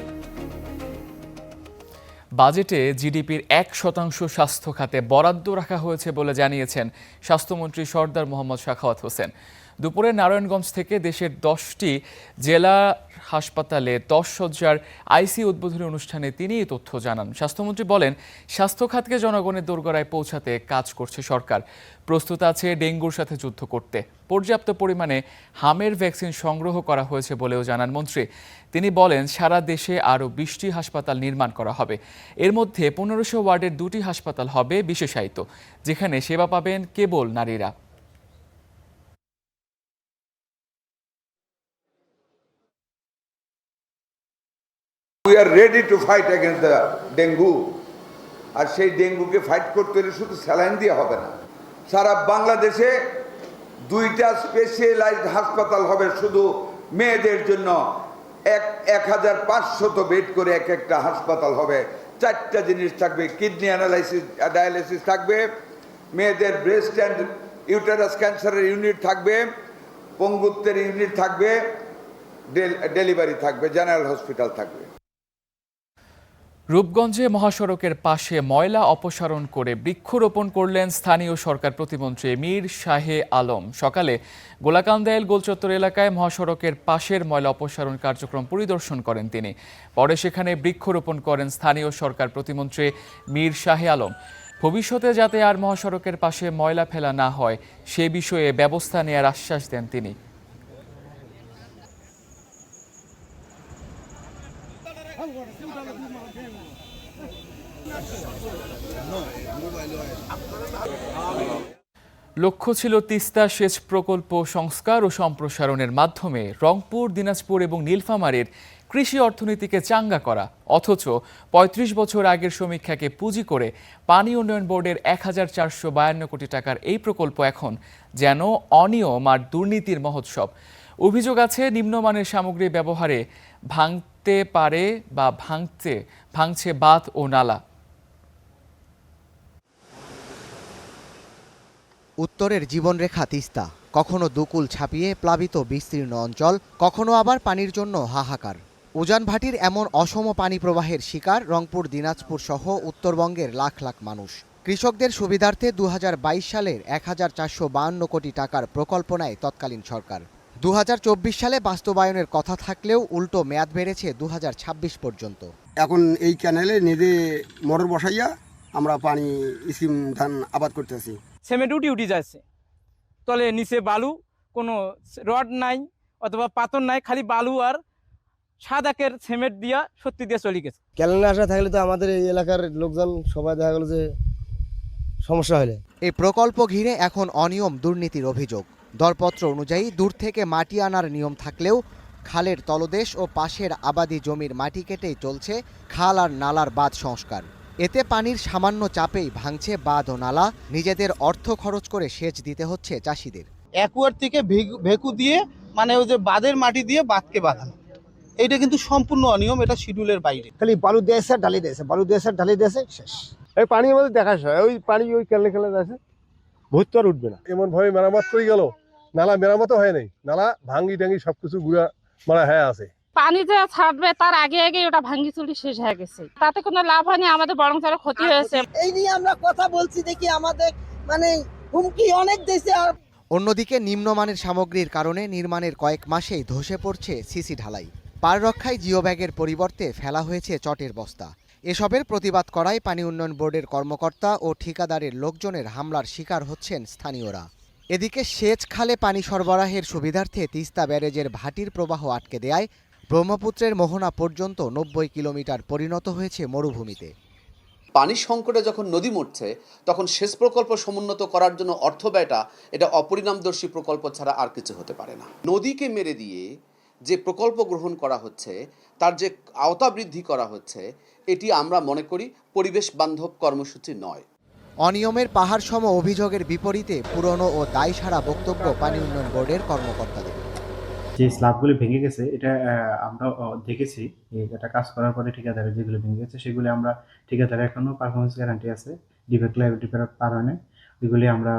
বাজেটে জিডিপির ১% স্বাস্থ্য খাতে বরাদ্দ রাখা হয়েছে বলে জানিয়েছেন স্বাস্থ্যমন্ত্রী সরদার মোহাম্মদ সাখাওয়াত হোসেন। দুপুরে নারায়ণগঞ্জ থেকে দেশের 10টি জেলা হাসপাতালে 10 শয্যার আইসিইউ উদ্বোধনী অনুষ্ঠানে তিনি এই তথ্য জানান। স্বাস্থ্যমন্ত্রী বলেন, স্বাস্থ্য খাতকে জনগণের দোরগোড়ায় পৌঁছাতে কাজ করছে সরকার, প্রস্তুত আছে ডেঙ্গুর সাথে যুদ্ধ করতে। পর্যাপ্ত পরিমাণে হামের ভ্যাকসিন সংগ্রহ করা হয়েছে বলেও জানান মন্ত্রী। তিনি বলেন, সারা দেশে আরও 20টি হাসপাতাল নির্মাণ করা হবে। এর মধ্যে 1500 ওয়ার্ডের 2টি হাসপাতাল হবে বিশেষায়িত, যেখানে সেবা পাবেন কেবল নারীরা। We are ready to fight against the dengue. আর সেই ডেঙ্গুকে ফাইট করতে হলে শুধু স্যালাইন দিয়ে হবে না, সারা বাংলাদেশে 2টা স্পেশালাইজড হাসপাতাল হবে শুধু মেয়েদের জন্য। 1500 বেড করে একটা হাসপাতাল হবে। 4টা জিনিস থাকবে, কিডনি অ্যানালাইসিস ডায়ালিসিস থাকবে, মেয়েদের ব্রেস্ট অ্যান্ড ইউটেরাস ক্যান্সারের ইউনিট থাকবে, পঙ্গুত্বের ইউনিট থাকবে, ডেলিভারি থাকবে, জেনারেল হসপিটাল থাকবে। রূপগঞ্জে মহাসড়কের পাশে ময়লা অপসারণ করে বৃক্ষরোপণ করলেন স্থানীয় সরকার প্রতিমন্ত্রী মীর শাহে আলম। সকালে গোলাকান্দাইল গোলচত্বর এলাকায় মহাসড়কের পাশের ময়লা অপসারণ কার্যক্রম পরিদর্শন করেন তিনি। পরে সেখানে বৃক্ষরোপণ করেন স্থানীয় সরকার প্রতিমন্ত্রী মীর শাহে আলম। ভবিষ্যতে যাতে আর মহাসড়কের পাশে ময়লা ফেলা না হয় সে বিষয়ে ব্যবস্থা নেওয়ার আশ্বাস দেন তিনি। লক্ষ্য ছিল তিস্তা সেচ প্রকল্প সংস্কার ও সম্প্রসারণের মাধ্যমে রংপুর, দিনাজপুর এবং নীলফামারীর কৃষি অর্থনীতিকে চাঙ্গা করা। অথচ ৩৫ বছর আগের সমীক্ষাকে পুঁজি করে পানি উন্নয়ন বোর্ডের ১,৪৫২ কোটি টাকার এই প্রকল্প এখন যেন অনিয়ম আর দুর্নীতির মহোৎসব। অভিযোগ আছে নিম্নমানের সামগ্রী ব্যবহারে ভাঙতে পারে বা ভাঙছে বাঁধ ও নালা। উত্তরের জীবনরেখা তিস্তা, কখনো দুকুল ছাপিয়ে প্লাবিত বিস্তীর্ণ অঞ্চল, কখনো আবার পানির জন্য হাহাকার। উজান ভাটির এমন অসম পানি প্রবাহের শিকার রংপুর, দিনাজপুর সহ উত্তরবঙ্গের লাখ লাখ মানুষ। কৃষকদের সুবিধার্থে ২০২২ সালের ১,৪৫২ কোটি টাকার প্রকল্প নেয় তৎকালীন সরকার। ২০২৪ সালে বাস্তবায়নের কথা থাকলেও উল্টো মেয়াদ বেড়েছে ২০২৬ পর্যন্ত। এখন এই ক্যানেলে নিজে মোটর বসাইয়া আমরা পানি স্কিম ধান আবাদ করতেছি। সিমেন্ট উঠি যাচ্ছে, তলে নিচে বালু, কোনো রড নাই অথবা পাথর নাই, খালি বালু আর সাদাকের সিমেন্ট দিয়া সত্যি দিয়ে চলে গেছে। ক্যানেলে আসা থাকলে তো আমাদের এই এলাকার লোকজন সবাই দেখা গেল যে সমস্যা হলে। এই প্রকল্প ঘিরে এখন অনিয়ম, দুর্নীতির অভিযোগ। দরপত্র অনুযায়ী দূর থেকে মাটি আনার নিয়ম থাকলেও খালের তলদেশ ও পাশের আবাদি জমির মাটি কেটেই চলছে খাল আর নালার বাঁধ সংস্কার। এতে পানির সামান্য চাপেই ভাঙছে বাঁধ ও নালা। নিজেদের অর্থ খরচ করে সেচ দিতে হচ্ছে চাষিদের। অ্যাকুয়ার থেকে ভেকু দিয়ে মানে ওই যে বাঁধের মাটি দিয়ে বাঁধকে বাঁধানো, এইটা কিন্তু সম্পূর্ণ অনিয়ম, এটা শিডিউলের বাইরে। খালি বালু দিয়েছে, ঢালি দিয়েছে, বালু দিয়েছে, ঢালি দিয়েছে, শেষ। এই পানি আমাদের দেখা যায়, ওই পানি ওই ক্যানেলে আছে, ভর্তি আর উঠবে না। এমন ভাবে মেরামত করে গেল, নালা মেরামতও হয় নাই, নালা ভাঙ্গি টাঙ্গি সবকিছু গুড়া মারা হ্যাঁ আছে। পানি যে ছাড়বে তার আগে আগে ওটা ভাঙ্গি চুরি শেষ হয়ে গেছে, তাতে কোনো লাভ হয়নি, আমাদের বরং আরো ক্ষতি হয়েছে। এই নিয়ে আমরা কথা বলছি, দেখি আমাদের মানে হুমকি অনেক দেশে। আর অন্যদিকে নিম্নমানের সামগ্রীর কারণে নির্মাণের কয়েক মাসেই ধসে পড়ছে সিসি ঢালাই। পার রক্ষায় জিও ব্যাগের পরিবর্তে ফেলা হয়েছে চটের বস্তা। এসবের প্রতিবাদ করায় পানি উন্নয়ন বোর্ডের কর্মকর্তা ও ঠিকাদারের লোকজনের হামলার শিকার হচ্ছেন স্থানীয়রা। এদিকে সেচ খালে পানি সরবরাহের সুবিধার্থে তিস্তা ব্যারেজের ভাটির প্রবাহ আটকে দেয়ায় ব্রহ্মপুত্রের মোহনা পর্যন্ত ৯০ কিলোমিটার পরিণত হয়েছে মরুভূমিতে। পানি সংকটে যখন নদী মরছে তখন সেচ প্রকল্প সমুন্নত করার জন্য অর্থ ব্যয়টা এটা অপরিণামদর্শী প্রকল্প ছাড়া আর কিছু হতে পারে না। নদীকে মেরে দিয়ে যে প্রকল্প গ্রহণ করা হচ্ছে, তার যে আওতা বৃদ্ধি করা হচ্ছে, এটি আমরা মনে করি পরিবেশ বান্ধব কর্মসূচি নয়। অনিয়মের পাহাড় সম অভিযোগের বিপরীতে পুরনো ও দায়সারা বক্তব্য পানি উন্নয়ন বোর্ডের কর্মকর্তাদের। যে স্ল্যাবগুলি ভেঙে গেছে এটা আমরা দেখেছি, এটা কাজ করার পরে ঠিকাদারের যেগুলো ভেঙে গেছে সেগুলি আমরা ঠিকাদারের এখনো পারফরমেন্স গ্যারান্টি আছে, ডিফেক্ট লাইবিলিটি পার হয় না, ওইগুলি আমরা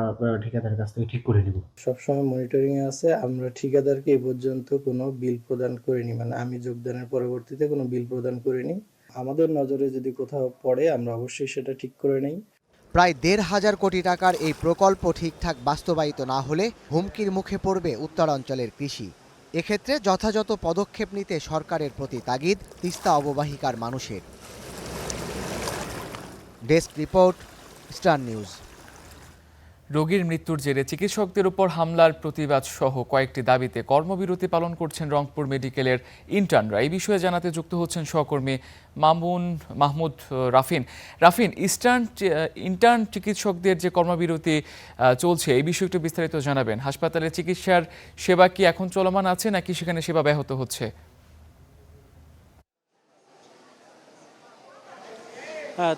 ঠিকাদারের কাছ থেকে ঠিক করে নেব। সবসময় মনিটরিং আছে। আমরা ঠিকাদারকে এ পর্যন্ত কোনো বিল প্রদান করিনি, মানে আমি যোগদানের পরবর্তীতে কোনো বিল প্রদান করিনি। আমাদের নজরে যদি কোথাও পড়ে আমরা অবশ্যই সেটা ঠিক করে নেই। প্রায় ১,৫০০ কোটি টাকার এই প্রকল্প ঠিকঠাক বাস্তবায়িত না হলে হুমকির মুখে পড়বে উত্তরাঞ্চলের কৃষি। এক্ষেত্রে যথাযথ পদক্ষেপ নিতে সরকারের প্রতি তাগিদ তিস্তা অববাহিকার মানুষের। Desk report, star news. রোগীর মৃত্যুর জেরে চিকিৎসকদের উপর হামলার প্রতিবাদ সহ কয়েকটি দাবিতে কর্মবিরতি পালন করছেন রংপুর মেডিকেলের ইন্টার্নরা। এই বিষয়ে জানাতে যুক্ত হচ্ছেন সহকর্মী মাহমুদ রাফিন। ইন্টার্ন চিকিৎসকদের যে কর্মবিরতি চলছে এই বিষয়ে একটু বিস্তারিত জানাবেন। হাসপাতালে চিকিৎসার সেবা কি এখন চলমান আছে নাকি সেখানে সেবা ব্যাহত হচ্ছে?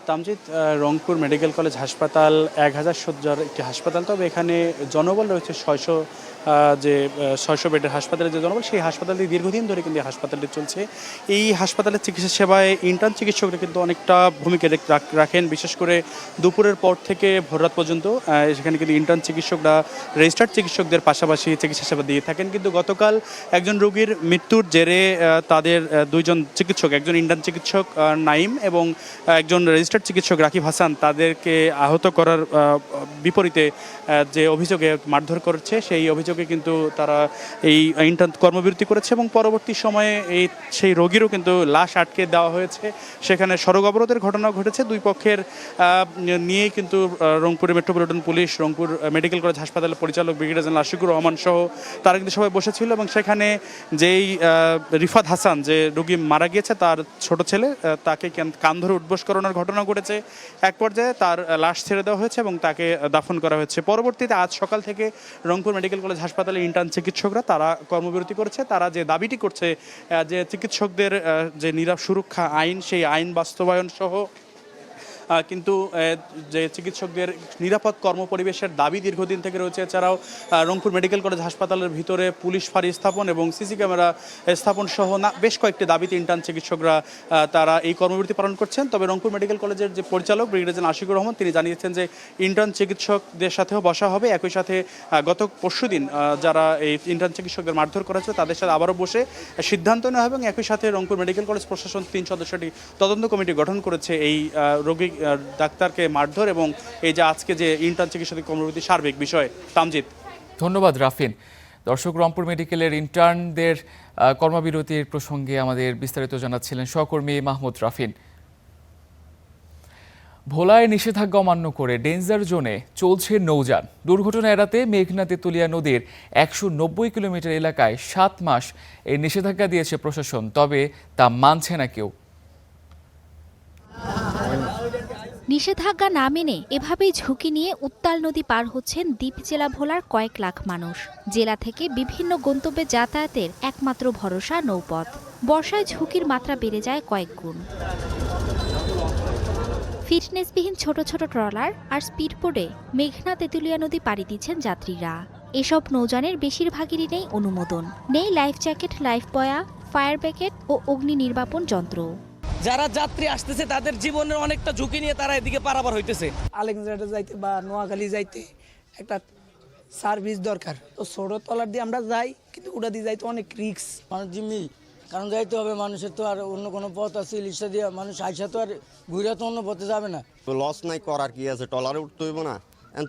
তামজিদ, রংপুর মেডিকেল কলেজ হাসপাতাল ১,০০০ শয্যার একটি হাসপাতাল, তবে এখানে জনবল রয়েছে যে 600 বেডের হাসপাতালের যে জনবল, সেই হাসপাতালটি দীর্ঘদিন ধরে কিন্তু এই হাসপাতালটি চলছে। এই হাসপাতালের চিকিৎসা সেবায় ইন্টার্ন চিকিৎসকরা কিন্তু অনেকটা ভূমিকা রাখেন, বিশেষ করে দুপুরের পর থেকে ভোররাত পর্যন্ত সেখানে কিন্তু ইন্টার্ন চিকিৎসকরা রেজিস্টার্ড চিকিৎসকদের পাশাপাশি চিকিৎসা সেবা দিয়ে থাকেন। কিন্তু গতকাল একজন রোগীর মৃত্যুর জেরে তাদের দুইজন চিকিৎসক, একজন ইন্টার্ন চিকিৎসক নাইম এবং একজন রেজিস্টার্ড চিকিৎসক রাকিব হাসান, তাদেরকে আহত করার বিপরীতে যে অভিযোগে মারধর করেছে, সেই অভিযোগে কিন্তু তারা এই ইন্টার্ন কর্মবিরতি করেছে এবং পরবর্তী সময়ে সেই রোগীরও কিন্তু লাশ আটকে দেওয়া হয়েছে। সেখানে সড়ক অবরোধের ঘটনা ঘটেছে। দুই পক্ষের নিয়েই কিন্তু রংপুরের metropolitan police, Rangpur medical college হাসপাতালের পরিচালক ব্রিগেডিয়ার জেনারেল আশিকুর রহমান সহ তারা কিন্তু সবাই বসেছিল এবং সেখানে যেই রিফাত হাসান, যে রোগী মারা গিয়েছে, তার ছোট ছেলে, তাকে কান ধরে উঠবোস করানোর ঘটনা ঘটেছে। এক পর্যায়ে তার লাশ ছেড়ে দেওয়া হয়েছে এবং তাকে দাফন করা হয়েছে। পরবর্তীতে আজ সকাল থেকে রংপুর মেডিকেল কলেজ হাসপাতালে ইন্টার্ন চিকিৎসকরা তারা কর্মবিরতি করেছে। তারা যে দাবিটি করছে যে চিকিৎসকদের যে সুরক্ষা আইন, সেই আইন বাস্তবায়ন সহ কিন্তু যে চিকিৎসকদের নিরাপদ কর্মপরিবেশের দাবি দীর্ঘদিন থেকে রয়েছে। এছাড়াও রংপুর মেডিকেল কলেজ হাসপাতালের ভিতরে পুলিশ ফাঁড়ি স্থাপন এবং সিসি ক্যামেরা স্থাপন সহ বেশ কয়েকটি দাবিতে ইন্টার্ন চিকিৎসকরা তারা এই কর্মবিরতি পালন করছেন। তবে রংপুর মেডিকেল কলেজের যে পরিচালক ব্রিগেডিয়ার জেনারেল আশিকুর রহমান, তিনি জানিয়েছেন যে ইন্টার্ন চিকিৎসকদের সাথেও বসা হবে। একই সাথে গত পরশুদিন যারা এই ইন্টার্ন চিকিৎসকদের মারধর করা হয়েছে তাদের সাথে আবারও বসে সিদ্ধান্ত নেওয়া হবে এবং একই সাথে রংপুর মেডিকেল কলেজ প্রশাসন 3 সদস্যটি তদন্ত কমিটি গঠন করেছে এই রোগী ডাক্তারকে মারধর এবং এই যে আজকে যে ইন্টার্ন চিকিৎসকের কর্মবিরতি সার্বিক বিষয়। তামজিদ, ধন্যবাদ রাফিন। দর্শক, রংপুর মেডিকেলের ইন্টার্নদের কর্মবিরতির প্রসঙ্গে আমাদের বিস্তারিত জানাচ্ছিলেন সহকর্মী মাহমুদ রাফিন। ভোলায় নিষেধাজ্ঞা অমান্য করে ডেঞ্জার জোনে চলছে নৌযান। দুর্ঘটনা এড়াতে মেঘনা তেঁতুলিয়া নদীর 190 কিলোমিটার এলাকায় 7 মাস এই নিষেধাজ্ঞা দিয়েছে প্রশাসন, তবে তা মানছে না কেউ। নিষেধাজ্ঞা না মেনে এভাবেই ঝুঁকি নিয়ে উত্তাল নদী পার হচ্ছেন দ্বীপ জেলা ভোলার কয়েক লাখ মানুষ। জেলা থেকে বিভিন্ন গন্তব্যে যাতায়াতের একমাত্র ভরসা নৌপথ। বর্ষায় ঝুঁকির মাত্রা বেড়ে যায় কয়েক গুণ। ফিটনেসবিহীন ছোট ছোট ট্রলার আর স্পিডবোটে মেঘনা তেঁতুলিয়া নদী পাড়ি দিচ্ছেন যাত্রীরা। এসব নৌযানের বেশিরভাগেরই নেই অনুমোদন, নেই লাইফ জ্যাকেট, লাইফ বয়া, ফায়ার ব্যাকেট ও অগ্নি নির্বাপন যন্ত্র। যারা যাত্রী আসতেছে তাদের জীবনের অনেকটা ঝুঁকি নিয়ে তারা এদিকে পারাপার হইতেছে। আলেকজান্ডার যাইতে বা নোয়াখালী যাইতে একটা সার্ভিস দরকার, তো ছোট ট্রলার দিয়ে আমরা যাই, কিন্তু ওটা দিয়ে যাইতে অনেক রিস্ক। মানুষ জিম্মি, কারণ যাইতে হবে, মানুষের তো আর অন্য কোনো পথ আছে, ইলিশা দিয়ে মানুষ আইসা তো আর ঘুরে তো অন্য পথে যাবে না। লস নাই করার কি আছে, ট্রলারে উঠতে হইব না।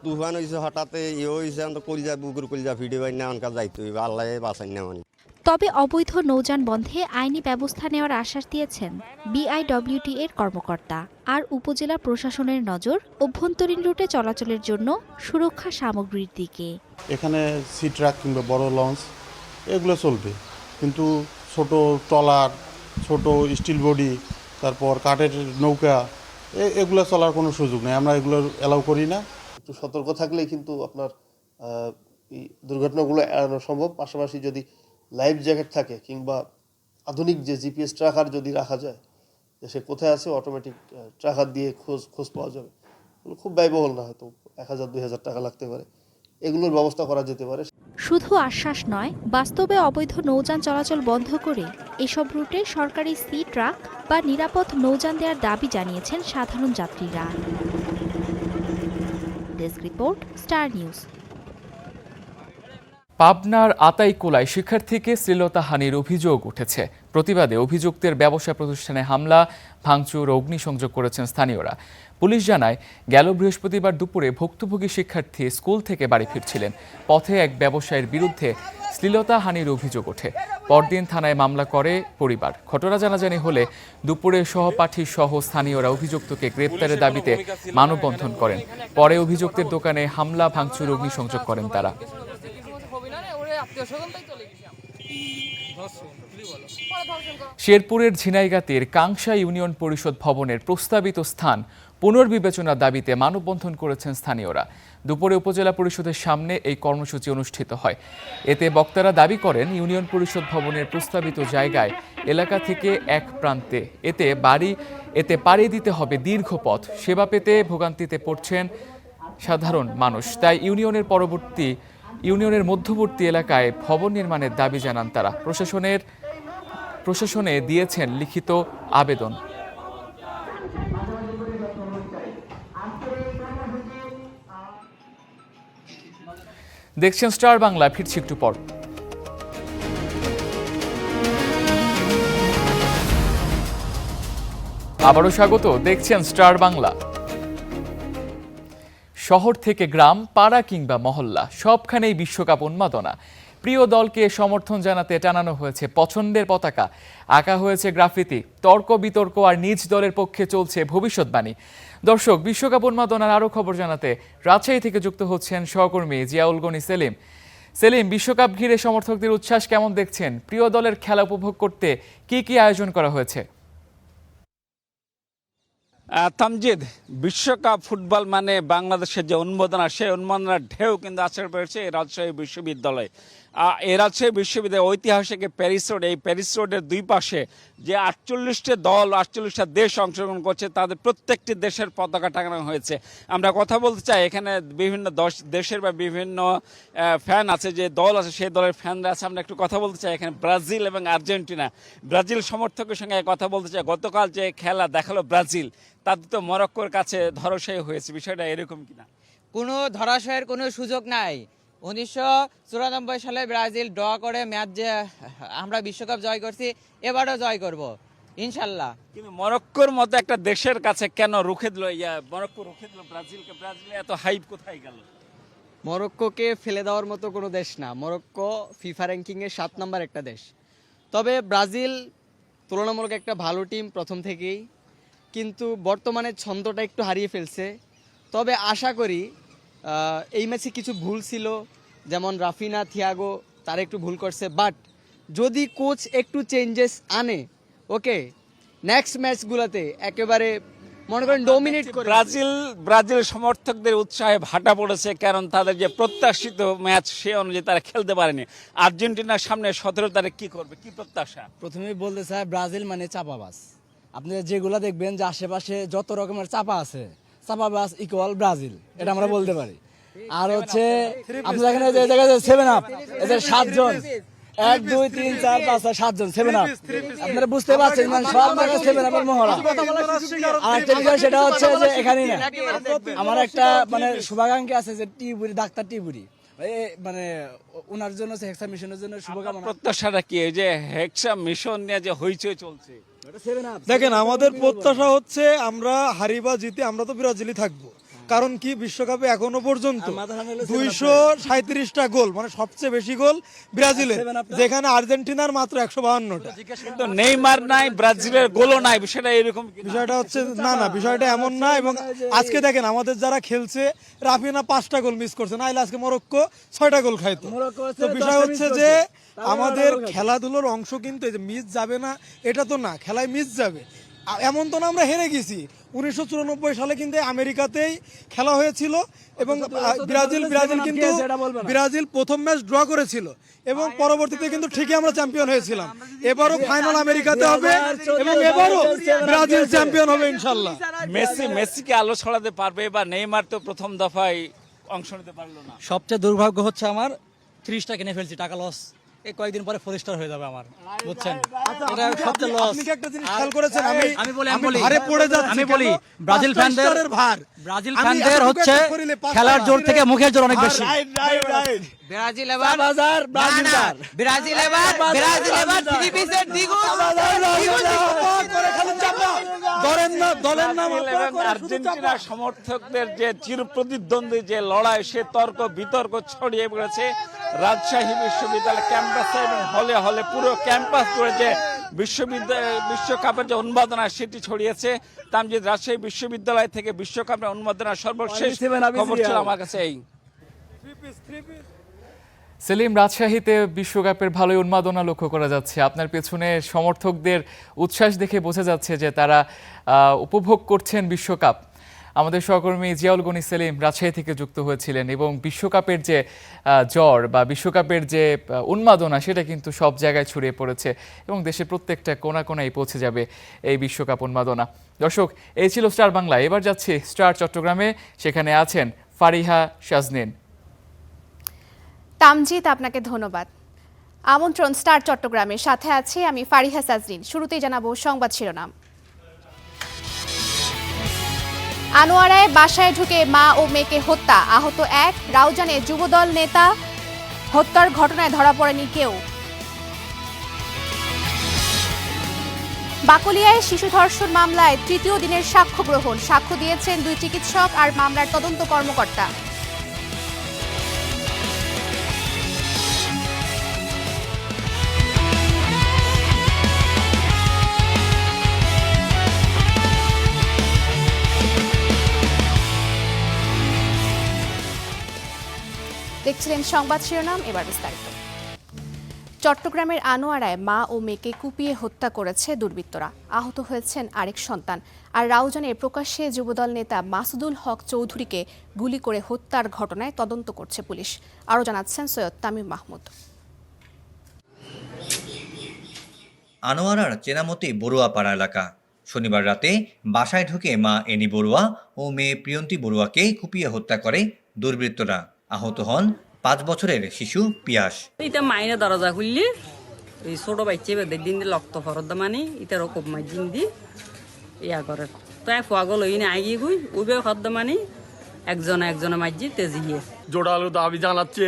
তুফান হয়েছে হঠাৎ, ইয়ে হয়েছে, কলিজা বুকুর কলিজা ভিডিও বাই না অনকা যাইতে হইব, আল্লাহ বাঁচাই না মানে। তবে অবৈধ নৌযান বন্ধে আইনি ব্যবস্থা নেওয়ার আশ্বাস দিয়েছেন বিআইডব্লিউটি এর কর্মকর্তা। আর উপজেলা প্রশাসনের নজর অভ্যন্তরীণ রুটে চলাচলের জন্য সুরক্ষা সামগ্রীর দিকে। এখানে সি ট্রাক কিংবা বড় লঞ্চ এগুলো চলবে, কিন্তু ছোট ট্রলার, ছোট স্টিল বডি, তারপর কাঠের নৌকা, এগুলো চলার কোনো সুযোগ নেই, আমরা এগুলো অ্যালাউ করি না। একটু সতর্ক থাকলেই কিন্তু আপনার এই দুর্ঘটনাগুলো এড়ানো সম্ভব। পাশাপাশি যদি লাইফ জ্যাকেট থাকে কিংবা আধুনিক যে জিপিএস ট্র্যাকার যদি রাখা যায়, যে সে কোথায় আছে অটোমেটিক ট্র্যাকার দিয়ে খোঁজ পাওয়া যাবে। খুব ব্যয়বহুল না, হয়তো 1000-2000 টাকা লাগতে পারে, এগুলোর ব্যবস্থা করা যেতে পারে। শুধু আশ্বাস নয়, বাস্তবে অবৈধ নৌযান চলাচল বন্ধ করে এসব রুটে সরকারি সি ট্রাক বা নিরাপদ নৌযান দেওয়ার দাবি জানিয়েছেন সাধারণ যাত্রীরা। Desk report, star news. পাবনার আতাইকুলায় শিক্ষার্থীকে শ্লীলতাহানির অভিযোগ উঠেছে। প্রতিবাদে অভিযুক্তের ব্যবসা প্রতিষ্ঠানে হামলা, ভাঙচুর ও অগ্নিসংযোগ করেছেন স্থানীয়রা। পুলিশ জানায়, গেল বৃহস্পতিবার দুপুরে ভুক্তভোগী শিক্ষার্থী স্কুল থেকে বাড়ি ফিরছিলেন। পথে এক ব্যবসায়ীর বিরুদ্ধে শ্লীলতাহানির অভিযোগ ওঠে। পরদিন থানায় মামলা করে পরিবার। ঘটনা জানাজানি হলে দুপুরে সহপাঠী সহ স্থানীয়রা অভিযুক্তকে গ্রেপ্তারের দাবিতে মানববন্ধন করেন। পরে অভিযুক্তের দোকানে হামলা, ভাঙচুর, অগ্নিসংযোগ করেন তারা। শেরপুরের ঝিনাইগাতির কাংশা ইউনিয়ন পরিষদ ভবনের প্রস্তাবিত স্থান পুনর্বিবেচনার দাবিতে মানববন্ধন করেছেন স্থানীয়রা। দুপুরে উপজেলা পরিষদের সামনে এই কর্মসূচি অনুষ্ঠিত হয়। এতে বক্তারা দাবি করেন, ইউনিয়ন পরিষদ ভবনের প্রস্তাবিত জায়গায় এলাকা থেকে এক প্রান্তে এতে পাড়ি দিতে হবে দীর্ঘ পথ। সেবা পেতে ভোগান্তিতে পড়ছেন সাধারণ মানুষ। তাই ইউনিয়নের মধ্যবর্তী এলাকায় ভবন নির্মাণের দাবি জানান তারা। প্রশাসনে দিয়েছেন লিখিত আবেদন। দেখছেন স্টার বাংলা, ফিরছি একটু পর। আবারও স্বাগত, দেখছেন স্টার বাংলা। শহর থেকে গ্রাম, পাড়া কিংবা মহল্লা, সবখানেই বিশ্বকাপ উন্মাদনা। প্রিয় দলকে সমর্থন জানাতে টানানো হয়েছে পছন্দের পতাকা, আঁকা হয়েছে গ্রাফিতি, তর্ক বিতর্ক আর নিজ দলের পক্ষে চলছে ভবিষ্যৎবাণী। দর্শক, বিশ্বকাপ উন্মাদনার আরও খবর জানাতে রাজশাহী থেকে যুক্ত হচ্ছেন সহকর্মী জিয়াউল গনি সেলিম। সেলিম, বিশ্বকাপ ঘিরে সমর্থকদের উচ্ছ্বাস কেমন দেখছেন? প্রিয় দলের খেলা উপভোগ করতে কি কি আয়োজন করা হয়েছে? তামজিদ, বিশ্বকাপ ফুটবল মানে বাংলাদেশের যে উন্মাদনা, সেই উন্মাদনার ঢেউ কিন্তু আছড়ে পড়েছে এই রাজশাহী বিশ্ববিদ্যালয়। এই রাজশাহী বিশ্ববিদ্যালয় ঐতিহাসিক প্যারিস রোড, এই প্যারিস রোডের দুই পাশে যে 48টি দল, 48টা দেশ অংশগ্রহণ করছে, তাদের প্রত্যেকটি দেশের পতাকা টাঙানো হয়েছে। আমরা কথা বলতে চাই, এখানে বিভিন্ন দেশের বা বিভিন্ন ফ্যান আছে, যে দল আছে সেই দলের ফ্যানরা আছে। আমরা একটু কথা বলতে চাই এখানে ব্রাজিল এবং আর্জেন্টিনা, ব্রাজিল সমর্থকের সঙ্গে কথা বলতে চাই। গতকাল যে খেলা দেখালো ব্রাজিল, তাদের তো মরক্কোর কাছে ধরাশায়ী হয়েছে, বিষয়টা এরকম কিনা? কোনো ধরাশয়ের কোনো সুযোগ নাই। 1994 সালে ব্রাজিল ড্র করে ম্যাচ যে আমরা বিশ্বকাপ জয় করছি, এবারও জয় করব ইনশাল্লাহ। কিন্তু মরক্কোর মতো একটা দেশের কাছে কেন রুখে দিল মরক্কো, রুখে দিল ব্রাজিলকে? ব্রাজিলে এত হাইপ কোথায় গেল? মরক্কোকে ফেলে দেওয়ার মতো কোনো দেশ না। মরক্কো ফিফা র্যাঙ্কিংয়ে 7 নম্বর একটা দেশ। তবে ব্রাজিল তুলনামূলক একটা ভালো টিম প্রথম থেকেই, কিন্তু বর্তমানে ছন্দটা একটু হারিয়ে ফেলছে। তবে আশা করি এই ম্যাচে কিছু ভুল ছিল, যেমন রাফিনা, থিয়াগো তারা একটু ভুল করছে, বাট যদি কোচ একটু চেঞ্জেস আনে, ওকে, নেক্সট ম্যাচগুলোতে একেবারে মনে করেন ডোমিনেট করে। ব্রাজিল সমর্থকদের উৎসাহে ভাটা পড়েছে, কারণ তাদের যে প্রত্যাশিত ম্যাচ সে অনুযায়ী তারা খেলতে পারেনি। আর্জেন্টিনার সামনে 17 তারিখ কি করবে, কি প্রত্যাশা? প্রথমেই বলতে চাই, ব্রাজিল মানে চাপাবাজ। আপনি যেগুলো দেখবেন যে আশেপাশে যত রকমের চাপা আছে, চাপাবাজ ইকুয়াল ব্রাজিল, এটা আমরা বলতে পারি। আর হচ্ছে আপনার এখানে যে জায়গায় 7 আপ, এদের 7 জন, 1 2 3 4 5 6 7 জন 7 আপ, আপনারা বুঝতে পারছেন, মানে সব জায়গায় 7 আপের মহড়া। আর একটা বিষয় সেটা হচ্ছে যে এখানেই না, আমার একটা মানে শুভাকাঙ্ক্ষী আছে যে টিপুরি, ডাক্তার টিপুরি, মানে ওনার জন্য হেক্সা মিশনের জন্য শুভকামনা। প্রত্যাশাটা কি, এই যে হেক্সা মিশন নিয়ে যে হইচই চলছে? দেখেন, আমাদের প্রত্যাশা হচ্ছে আমরা হারি বা জিতে আমরা তো ব্রাজিলই থাকবো। কারণ কি, বিশ্বকাপে এখনো পর্যন্ত 237টা গোল, মানে সবচেয়ে বেশি গোল ব্রাজিলের, যেখানে আর্জেন্টিনার মাত্র 152টা। কিন্তু নেইমার নাই, ব্রাজিলের গোলও নাই, বিষয়টা এরকম? বিষয়টা হচ্ছে না, বিষয়টা এমন না। এবং আজকে দেখেন আমাদের যারা খেলছে, রাফিনা 5টা গোল মিস করছে, নাইলে আজকে মরক্কো 6টা গোল খাইতো। তো বিষয় হচ্ছে যে আমাদের খেলাধুলোর অংশ কিন্তু এই যে মিস যাবে না, এটা তো না, খেলায় মিস যাবে এমন তো না। আমরা হেরে গেছি 1994 সালে, কিন্তু আমেরিকাতেই খেলা হয়েছিল এবং ব্রাজিল প্রথম ম্যাচ ড্র করেছিল এবং পরবর্তীতে কিন্তু ঠিকই আমরা চ্যাম্পিয়ন হয়েছিলাম। এবারও ফাইনাল আমেরিকাতে হবে এবং এবারও ব্রাজিল চ্যাম্পিয়ন হবে ইনশাল্লাহ। মেসিকে আলো ছড়াতে পারবে বা নেইমার তো প্রথম দফায় অংশ নিতে পারলো না। সবচেয়ে দুর্ভাগ্য হচ্ছে আমার 30টা কিনে ফেলছি, টাকা লস। এই কয়েকদিন পরে 4 স্টার হয়ে যাবে আমার, বুঝছেন? এটা সবচেয়ে লস। আপনি কি একটা জিনিস খেয়াল করেছেন? আমি বলি ব্রাজিল ফ্যানদের হচ্ছে খেলার জোর থেকে মুখের জোর অনেক বেশি। ব্রাজিল এবার থ্রি পিসের দ্বিগুণ। আর্জেন্টিনার সমর্থকদের যে চিরপ্রতিদ্বন্দ্বী যে লড়াই, সে তর্ক বিতর্ক ছড়িয়ে পড়েছে রাজশাহী বিশ্ববিদ্যালয় ক্যাম্পাসে এবং হলে হলে, পুরো ক্যাম্পাস জুড়ে যে বিশ্বকাপের যে উন্মাদনা সেটি ছড়িয়েছে। তামজিদ, রাজশাহী বিশ্ববিদ্যালয় থেকে বিশ্বকাপের উন্মাদনা সর্বশেষ খবর ছিল আমার কাছে এই। সেলিম, রাজশাহীতে বিশ্বকাপের ভালোই উন্মাদনা লক্ষ্য করা যাচ্ছে। আপনার পেছনে সমর্থকদের উচ্ছ্বাস দেখে বোঝা যাচ্ছে যে তারা উপভোগ করছেন বিশ্বকাপ। আমাদের সহকর্মী জিয়াউল গনি সেলিম রাজশাহী থেকে যুক্ত হয়েছিলেন এবং বিশ্বকাপের যে জ্বর বা বিশ্বকাপের যে উন্মাদনা, সেটা কিন্তু সব জায়গায় ছড়িয়ে পড়েছে এবং দেশের প্রত্যেকটা কোণা কোণায় পৌঁছে যাবে এই বিশ্বকাপ উন্মাদনা। দর্শক, এই ছিল স্টার বাংলা। এবার যাচ্ছি স্টার চট্টগ্রামে, সেখানে আছেন ফারিহা শাজনীন। তামজিদ, আপনাকে ধন্যবাদ। আমন্ত্রণ স্টার চট্টগ্রামের সাথে আছি আমি ফারিহা সাজরিন। শুরুতেই জানাবো সংবাদ শিরোনাম। আনোয়ারায় বাসায় ঢুকে মা ও মেয়েকে হত্যা, আহত এক। রাউজানে যুবদল নেতা হত্যার ঘটনায় ধরা পড়েনি কেউ। বাকলিয়ায় শিশু ধর্ষণ মামলায় তৃতীয় দিনের সাক্ষ্য গ্রহণ, সাক্ষ্য দিয়েছেন 2 চিকিৎসক আর মামলার তদন্ত কর্মকর্তা। দেখছিলেন সংবাদ শিরোনাম, এবার বিস্তারিত। চট্টগ্রামের আনোয়ারায় মা ও মেয়েকে কুপিয়ে হত্যা করেছে দুর্বৃত্তরা, আহত হয়েছেন আরেক সন্তান। আর রাউজানে প্রকাশ্যে যুবদল নেতা মাসুদুল হক চৌধুরীকে গুলি করে হত্যার ঘটনায় তদন্ত করছে পুলিশ। আরও জানাচ্ছেন সৈয়দ তামিম মাহমুদ। আনোয়ারার চেনামতি বড়ুয়াপাড়া এলাকা। শনিবার রাতে বাসায় ঢুকে মা এনি বড়ুয়া ও মেয়ে প্রিয়ন্তী বড়ুয়াকে কুপিয়ে হত্যা করে দুর্বৃত্তরা। আহত হন 5 বছরের শিশু পিয়াস। এটা মাইনে দরজা খুললি এই ছোট বাচ্চা বেদের দিন লক্ত ফরদ মানে ইটার খুব মাইজিন দি ইয়া করে তো এক পাগল হই না আগিয়ে গুই উবে খদ্দ মানে একজনে মাইজি তেজিয়ে জোড়ালো দাবি জানাচ্ছে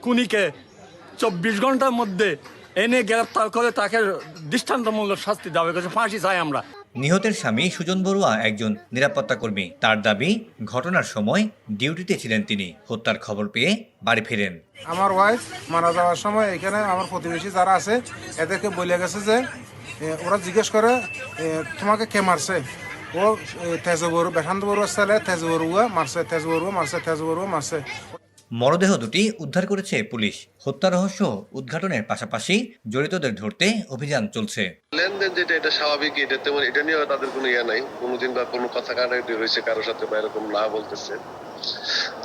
কুনিকে 24 ঘন্টার মধ্যে এনে গ্রেফতার করে তাকে দৃষ্টান্তমূলক শাস্তি দেওয়া হয়েছে, ফাঁসি চাই আমরা। নিহতের স্বামী সুজন বড়ুয়া একজন নিরাপত্তা কর্মী। তার দাবি, ঘটনার সময় ডিউটিতে ছিলেন তিনি। হত্যার খবর পেয়ে বাড়ি ফেরেন। আমার ওয়াইফ মারা যাওয়ার সময় এখানে আমার প্রতিবেশী যারা আছে এদেরকে বলে গেছে যে ওরা জিজ্ঞেস করে তোমাকে কে মারছে। ও তেজবরু বেশান্ত বড়ুয়া ছেলে তেজবরুয়া মারছে। মরদেহ দুটি উদ্ধার করেছে পুলিশ। হত্যা রহস্য উদ্ঘাটনের পাশাপাশি জড়িতদের ধরতে অভিযান চলছে। লেনদেন যেটা এটা স্বাভাবিক, এটা তেমন এটা নিয়ে তাদের কোনো ইয়া নাই, কোনোদিন বা কোনো কথা কাটাকাটি হয়েছে কারোর সাথে বা এরকম না বলতেছে।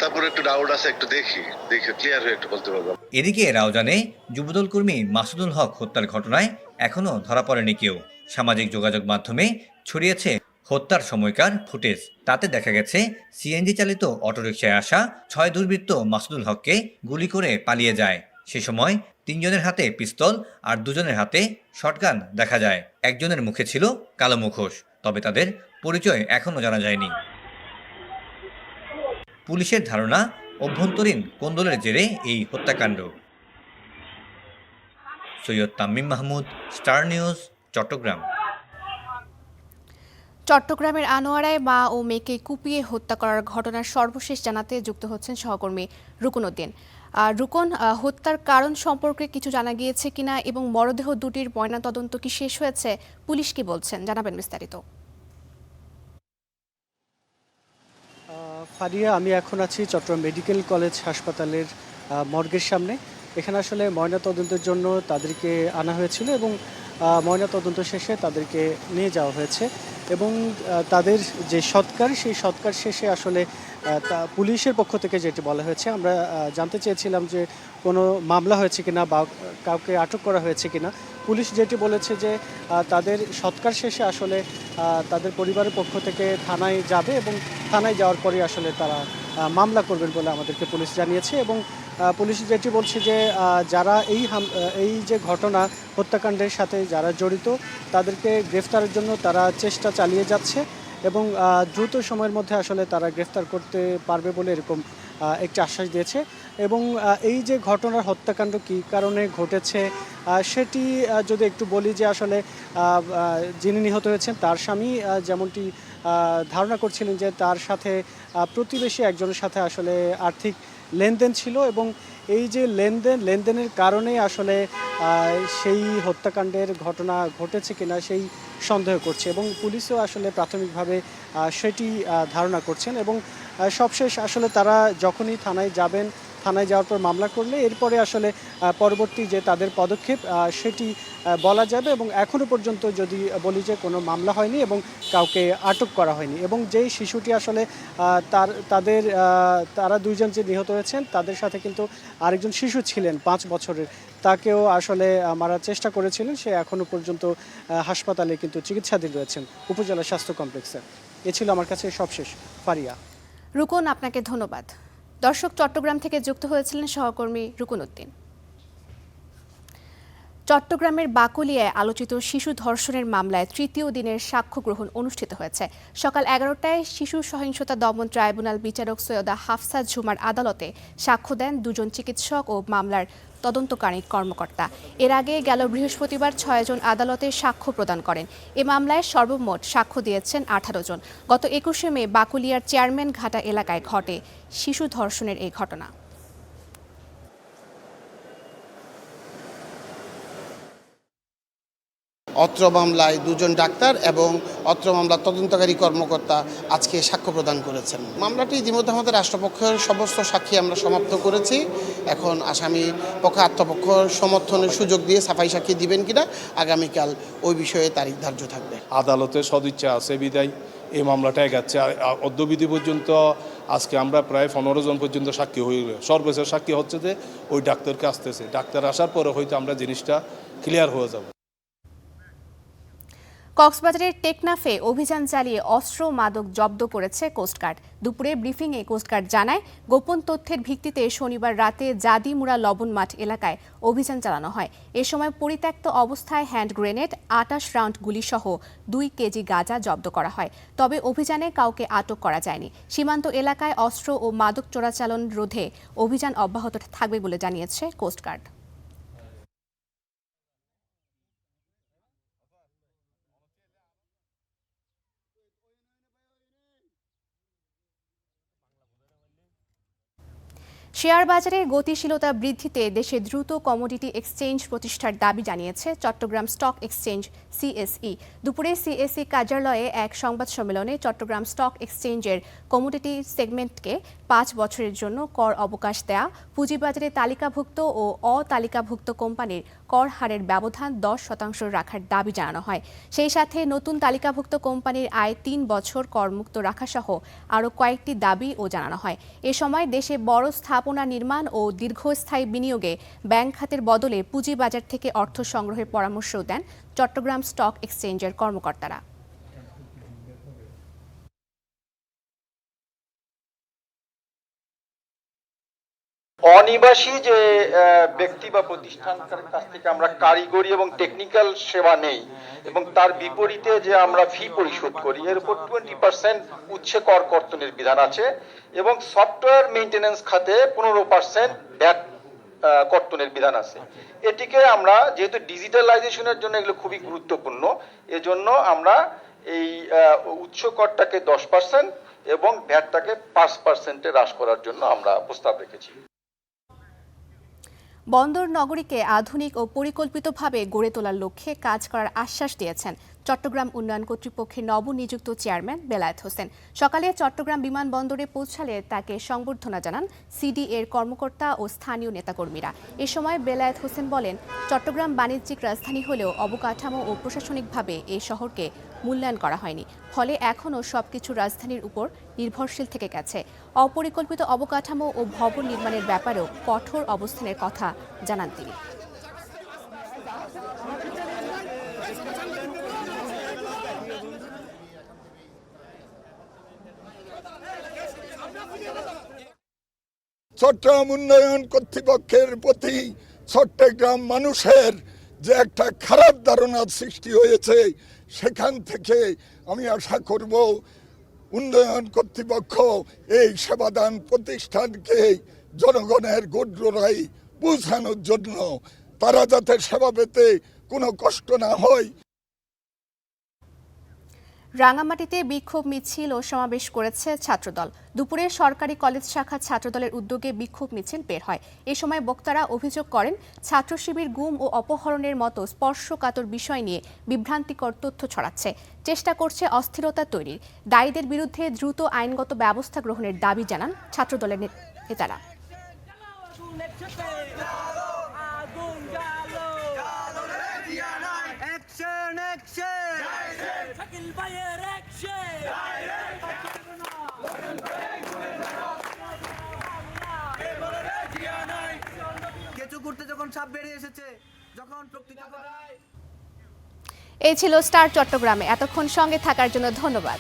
তারপর একটু ডাউট আছে, একটু দেখে ক্লিয়ার হয়ে একটু বলতে পারবো। এদিকে রাউজানে যুবদল কর্মী মাসুদুল হক হত্যার ঘটনায় এখনো ধরা পড়েনি কেউ। সামাজিক যোগাযোগ মাধ্যমে ছড়িয়েছে হত্যার সময়কার ফুটেজ। তাতে দেখা গেছে সিএনজি চালিত অটোরিকশায় আসা 6 দুর্বৃত্ত মাসুদুল হককে গুলি করে পালিয়ে যায়। সে সময় 3 জনের হাতে পিস্তল আর 2 জনের হাতে শটগান দেখা যায়। একজনের মুখে ছিল কালো মুখোশ, তবে তাদের পরিচয় এখনো জানা যায়নি। পুলিশের ধারণা, অভ্যন্তরীণ কোন্দলের জেরে এই হত্যাকাণ্ড। Syed Tamim Mahmud, star news, Chattogram. চট্টগ্রামের আনোয়ারায় মা ও মেয়েকে কুপিয়ে হত্যা করার ঘটনার সর্বশেষ জানাতে যুক্ত হচ্ছেন সহকর্মী রুকন উদ্দিন। রুকন, হত্যার কারণ সম্পর্কে কিছু জানা গিয়েছে কিনা এবং মরদেহ দুটির ময়নাতদন্ত কি শেষ হয়েছে, পুলিশ কি বলছেন, জানাবেন বিস্তারিত। ফারিয়া, আমি এখন আছি চট্টগ্রাম মেডিকেল কলেজ হাসপাতালের মর্গের সামনে। এখানে আসলে ময়নাতদন্তের জন্য তাদেরকে আনা হয়েছিল এবং ময়নাতদন্ত শেষে তাদেরকে নিয়ে যাওয়া হয়েছে এবং তাদের যে সৎকার, সেই সৎকার শেষে আসলে পুলিশের পক্ষ থেকে যেটি বলা হয়েছে, আমরা জানতে চেয়েছিলাম যে কোনো মামলা হয়েছে কিনা বা কাউকে আটক করা হয়েছে কিনা। পুলিশ যেটি বলেছে যে তাদের সৎকার শেষে আসলে তাদের পরিবারের পক্ষ থেকে থানায় যাবে এবং থানায় যাওয়ার পরে আসলে তারা মামলা করবেন বলে আমাদেরকে পুলিশ জানিয়েছে। এবং পুলিশ যেটি বলছে যে যারা এই যে ঘটনা হত্যাকাণ্ডের সাথে যারা জড়িত তাদেরকে গ্রেফতারের জন্য তারা চেষ্টা চালিয়ে যাচ্ছে এবং দ্রুত সময়ের মধ্যে আসলে তারা গ্রেফতার করতে পারবে বলে এরকম একটি আশ্বাস দিয়েছে। এবং এই যে ঘটনার হত্যাকাণ্ড কী কারণে ঘটেছে সেটি যদি একটু বলি যে আসলে যিনি নিহত হয়েছেন তার স্বামী যেমনটি ধারণা করছিলেন যে তার সাথে প্রতিবেশী একজনের সাথে আসলে আর্থিক লেনদেন ছিল এবং এই যে লেনদেনের কারণে আসলে সেই হত্যাকাণ্ডের ঘটনা ঘটেছে কিনা সেই সন্দেহ করছে এবং পুলিশও আসলে প্রাথমিকভাবে সেটি ধারণা করছেন। এবং সবশেষ আসলে তারা যখনই থানায় যাবেন, থানায় যাওয়ার পর মামলা করলে এরপরে আসলে পরবর্তী যে তাদের পদক্ষেপ সেটি বলা যাবে। এবং এখনও পর্যন্ত যদি বলি যে কোনো মামলা হয়নি এবং কাউকে আটক করা হয়নি এবং যেই শিশুটি আসলে তারা 2 জন যে নিহত হয়েছেন তাদের সাথে কিন্তু আরেকজন শিশু ছিলেন 5 বছরের, তাকেও আসলে মারার চেষ্টা করেছিলেন। সে এখনও পর্যন্ত হাসপাতালে কিন্তু চিকিৎসাধীন রয়েছেন উপজেলা স্বাস্থ্য কমপ্লেক্সে। এ ছিল আমার কাছে সবশেষ। ফারিয়া। রুকন, আপনাকে ধন্যবাদ। দর্শক, চট্টগ্রাম থেকে যুক্ত হয়েছিলেন সহকর্মী রুকুন উদ্দিন। চট্টগ্রামের বাকলিয়ায় আলোচিত শিশু ধর্ষণের মামলায় তৃতীয় দিনের সাক্ষ্য গ্রহণ অনুষ্ঠিত হয়েছে। সকাল 11টায় শিশু সহিংসতা দমন ট্রাইব্যুনাল বিচারক সৈয়দা হাফসা ঝুমার আদালতে সাক্ষ্য দেন দুজন চিকিৎসক ও মামলার তদন্তকারী কর্মকর্তা। এর আগে গেল বৃহস্পতিবার 6 জন আদালতে সাক্ষ্য প্রদান করেন। এ মামলায় সর্বমোট সাক্ষ্য দিয়েছেন 18 জন। গত 21শে মে বাকলিয়ার চেয়ারম্যান ঘাটা এলাকায় ঘটে শিশু ধর্ষণের এই ঘটনা। অত্র মামলায় দুজন ডাক্তার এবং অত্র মামলার তদন্তকারী কর্মকর্তা আজকে সাক্ষ্য প্রদান করেছেন। মামলাটি ইতিমধ্যে আমাদের রাষ্ট্রপক্ষের সমস্ত সাক্ষী আমরা সমাপ্ত করেছি। এখন আসামি পক্ষ আত্মপক্ষ সমর্থনের সুযোগ দিয়ে সাফাই সাক্ষী দিবেন কিনা আগামীকাল ওই বিষয়ে তারিখ ধার্য থাকবে। আদালতে সদিচ্ছা আছে বিদায় এই মামলাটা এগাচ্ছে। অদ্যবিধি পর্যন্ত আজকে আমরা প্রায় 15 জন পর্যন্ত সাক্ষী হয়ে গেল। সর্বশেষ সাক্ষী হচ্ছে যে ওই ডাক্তারকে আসতেছে। ডাক্তার আসার পরে হয়তো আমরা জিনিসটা ক্লিয়ার হয়ে যাব। কক্সবাজারের টেকনাফে অভিযান চালিয়ে অস্ত্র মাদক জব্দ করেছে কোস্টগার্ড। দুপুরে ব্রিফিংয়ে কোস্টগার্ড জানায়, গোপন তথ্যের ভিত্তিতে শনিবার রাতে জাদিমুড়া লবণ মাঠ এলাকায় অভিযান চালানো হয়। এ সময় পরিত্যক্ত অবস্থায় হ্যান্ড গ্রেনেড, 28 রাউন্ড গুলিসহ 2 কেজি গাঁজা জব্দ করা হয়। তবে অভিযানে কাউকে আটক করা যায়নি। সীমান্ত এলাকায় অস্ত্র ও মাদক চোরাচালান রোধে অভিযান অব্যাহত থাকবে বলে জানিয়েছে কোস্টগার্ড। শেয়ার বাজারে গতিশীলতা বৃদ্ধিতে দেশে দ্রুত কমোডিটি এক্সচেঞ্জ প্রতিষ্ঠার দাবি জানিয়েছে চট্টগ্রাম স্টক এক্সচেঞ্জ সিএসই। দুপুরে সিএসই কার্যালয়ে এক সংবাদ সম্মেলনে চট্টগ্রাম স্টক এক্সচেঞ্জের কমোডিটি সেগমেন্টকে 5 বছরের জন্য কর অবকাশ দেয়া, পুঁজিবাজারে তালিকাভুক্ত ও অতালিকাভুক্ত কোম্পানির কর হারের ব্যবধান 10% রাখার দাবি জানানো হয়। সেই সাথে নতুন তালিকাভুক্ত কোম্পানির আয় 3 বছর করমুক্ত রাখাসহ আরও কয়েকটি দাবিও জানানো হয়। এ সময় দেশে বড় স্থাপনা নির্মাণ ও দীর্ঘস্থায়ী বিনিয়োগে ব্যাংক খাতের বদলে পুঁজিবাজার থেকে অর্থ সংগ্রহের পরামর্শও দেন চট্টগ্রাম স্টক এক্সচেঞ্জের কর্মকর্তারা। অনিবাসী যে ব্যক্তি বা প্রতিষ্ঠানকার কাছ থেকে আমরা কারিগরি এবং টেকনিক্যাল সেবা নেই এবং তার বিপরীতে যে আমরা ফি পরিশোধ করি, এর উপর 20% উচ্চ কর কর্তনের বিধান আছে এবং সফটওয়্যার মেইনটেনেন্স খাতে 15% ভ্যাট কর্তনের বিধান আছে। এটিকে আমরা যেহেতু ডিজিটালাইজেশনের জন্য এগুলো খুবই গুরুত্বপূর্ণ, এজন্য আমরা এই উচ্চ করটাকে 10% এবং ভ্যাটটাকে 5% হ্রাস করার জন্য আমরা প্রস্তাব রেখেছি। বন্দর নগরীকে আধুনিক ও পরিকল্পিতভাবে গড়ে তোলার লক্ষ্যে কাজ করার আশ্বাস দিয়েছেন চট্টগ্রাম উন্নয়ন কর্তৃপক্ষের নবনিযুক্ত চেয়ারম্যান বেলায়েত হোসেন। সকালে চট্টগ্রাম বিমানবন্দরে পৌঁছালে তাকে সংবর্ধনা জানান সিডি এর কর্মকর্তা ও স্থানীয় নেতাকর্মীরা। এ সময় বেলায়েত হোসেন বলেন, চট্টগ্রাম বাণিজ্যিক রাজধানী হলেও অবকাঠামো ও প্রশাসনিকভাবে এই শহরকে মূল্যায়ন করা হয়নি, ফলে এখনও সবকিছু রাজধানীর উপর নির্ভরশীল থেকে গেছে। অপরিকল্পিত অবকাঠামো ও ভবন নির্মাণের ব্যাপারেও কঠোর অবস্থানের কথা জানান তিনি। চট্টগ্রাম উন্নয়ন কর্তৃপক্ষের প্রতি চট্টগ্রাম মানুষের যে একটা খারাপ ধারণা সৃষ্টি হয়েছে, সেখান থেকে আমি আশা করব উন্নয়ন কর্তৃপক্ষ এই সেবাদান প্রতিষ্ঠানকে জনগণের গড়গড়ায় পৌঁছানোর জন্য তারা যাতে সেবা পেতে কোনো কষ্ট না হয়। রাঙামাটিতে বিক্ষোভ মিছিল ও সমাবেশ করেছে ছাত্রদল। দুপুরে সরকারি কলেজ শাখা ছাত্রদলের উদ্যোগে বিক্ষোভ মিছিল বের হয়। এ সময় বক্তারা অভিযোগ করেন, ছাত্র শিবির গুম ও অপহরণের মতো স্পর্শকাতর বিষয় নিয়ে বিভ্রান্তিকর তথ্য ছড়াচ্ছে, চেষ্টা করছে অস্থিরতা তৈরির। দায়ীদের বিরুদ্ধে দ্রুত আইনগত ব্যবস্থা গ্রহণের দাবি জানান ছাত্রদলের নেতারা। এই ছিল স্টার চট্টগ্রামে। এতক্ষণ সঙ্গে থাকার জন্য ধন্যবাদ।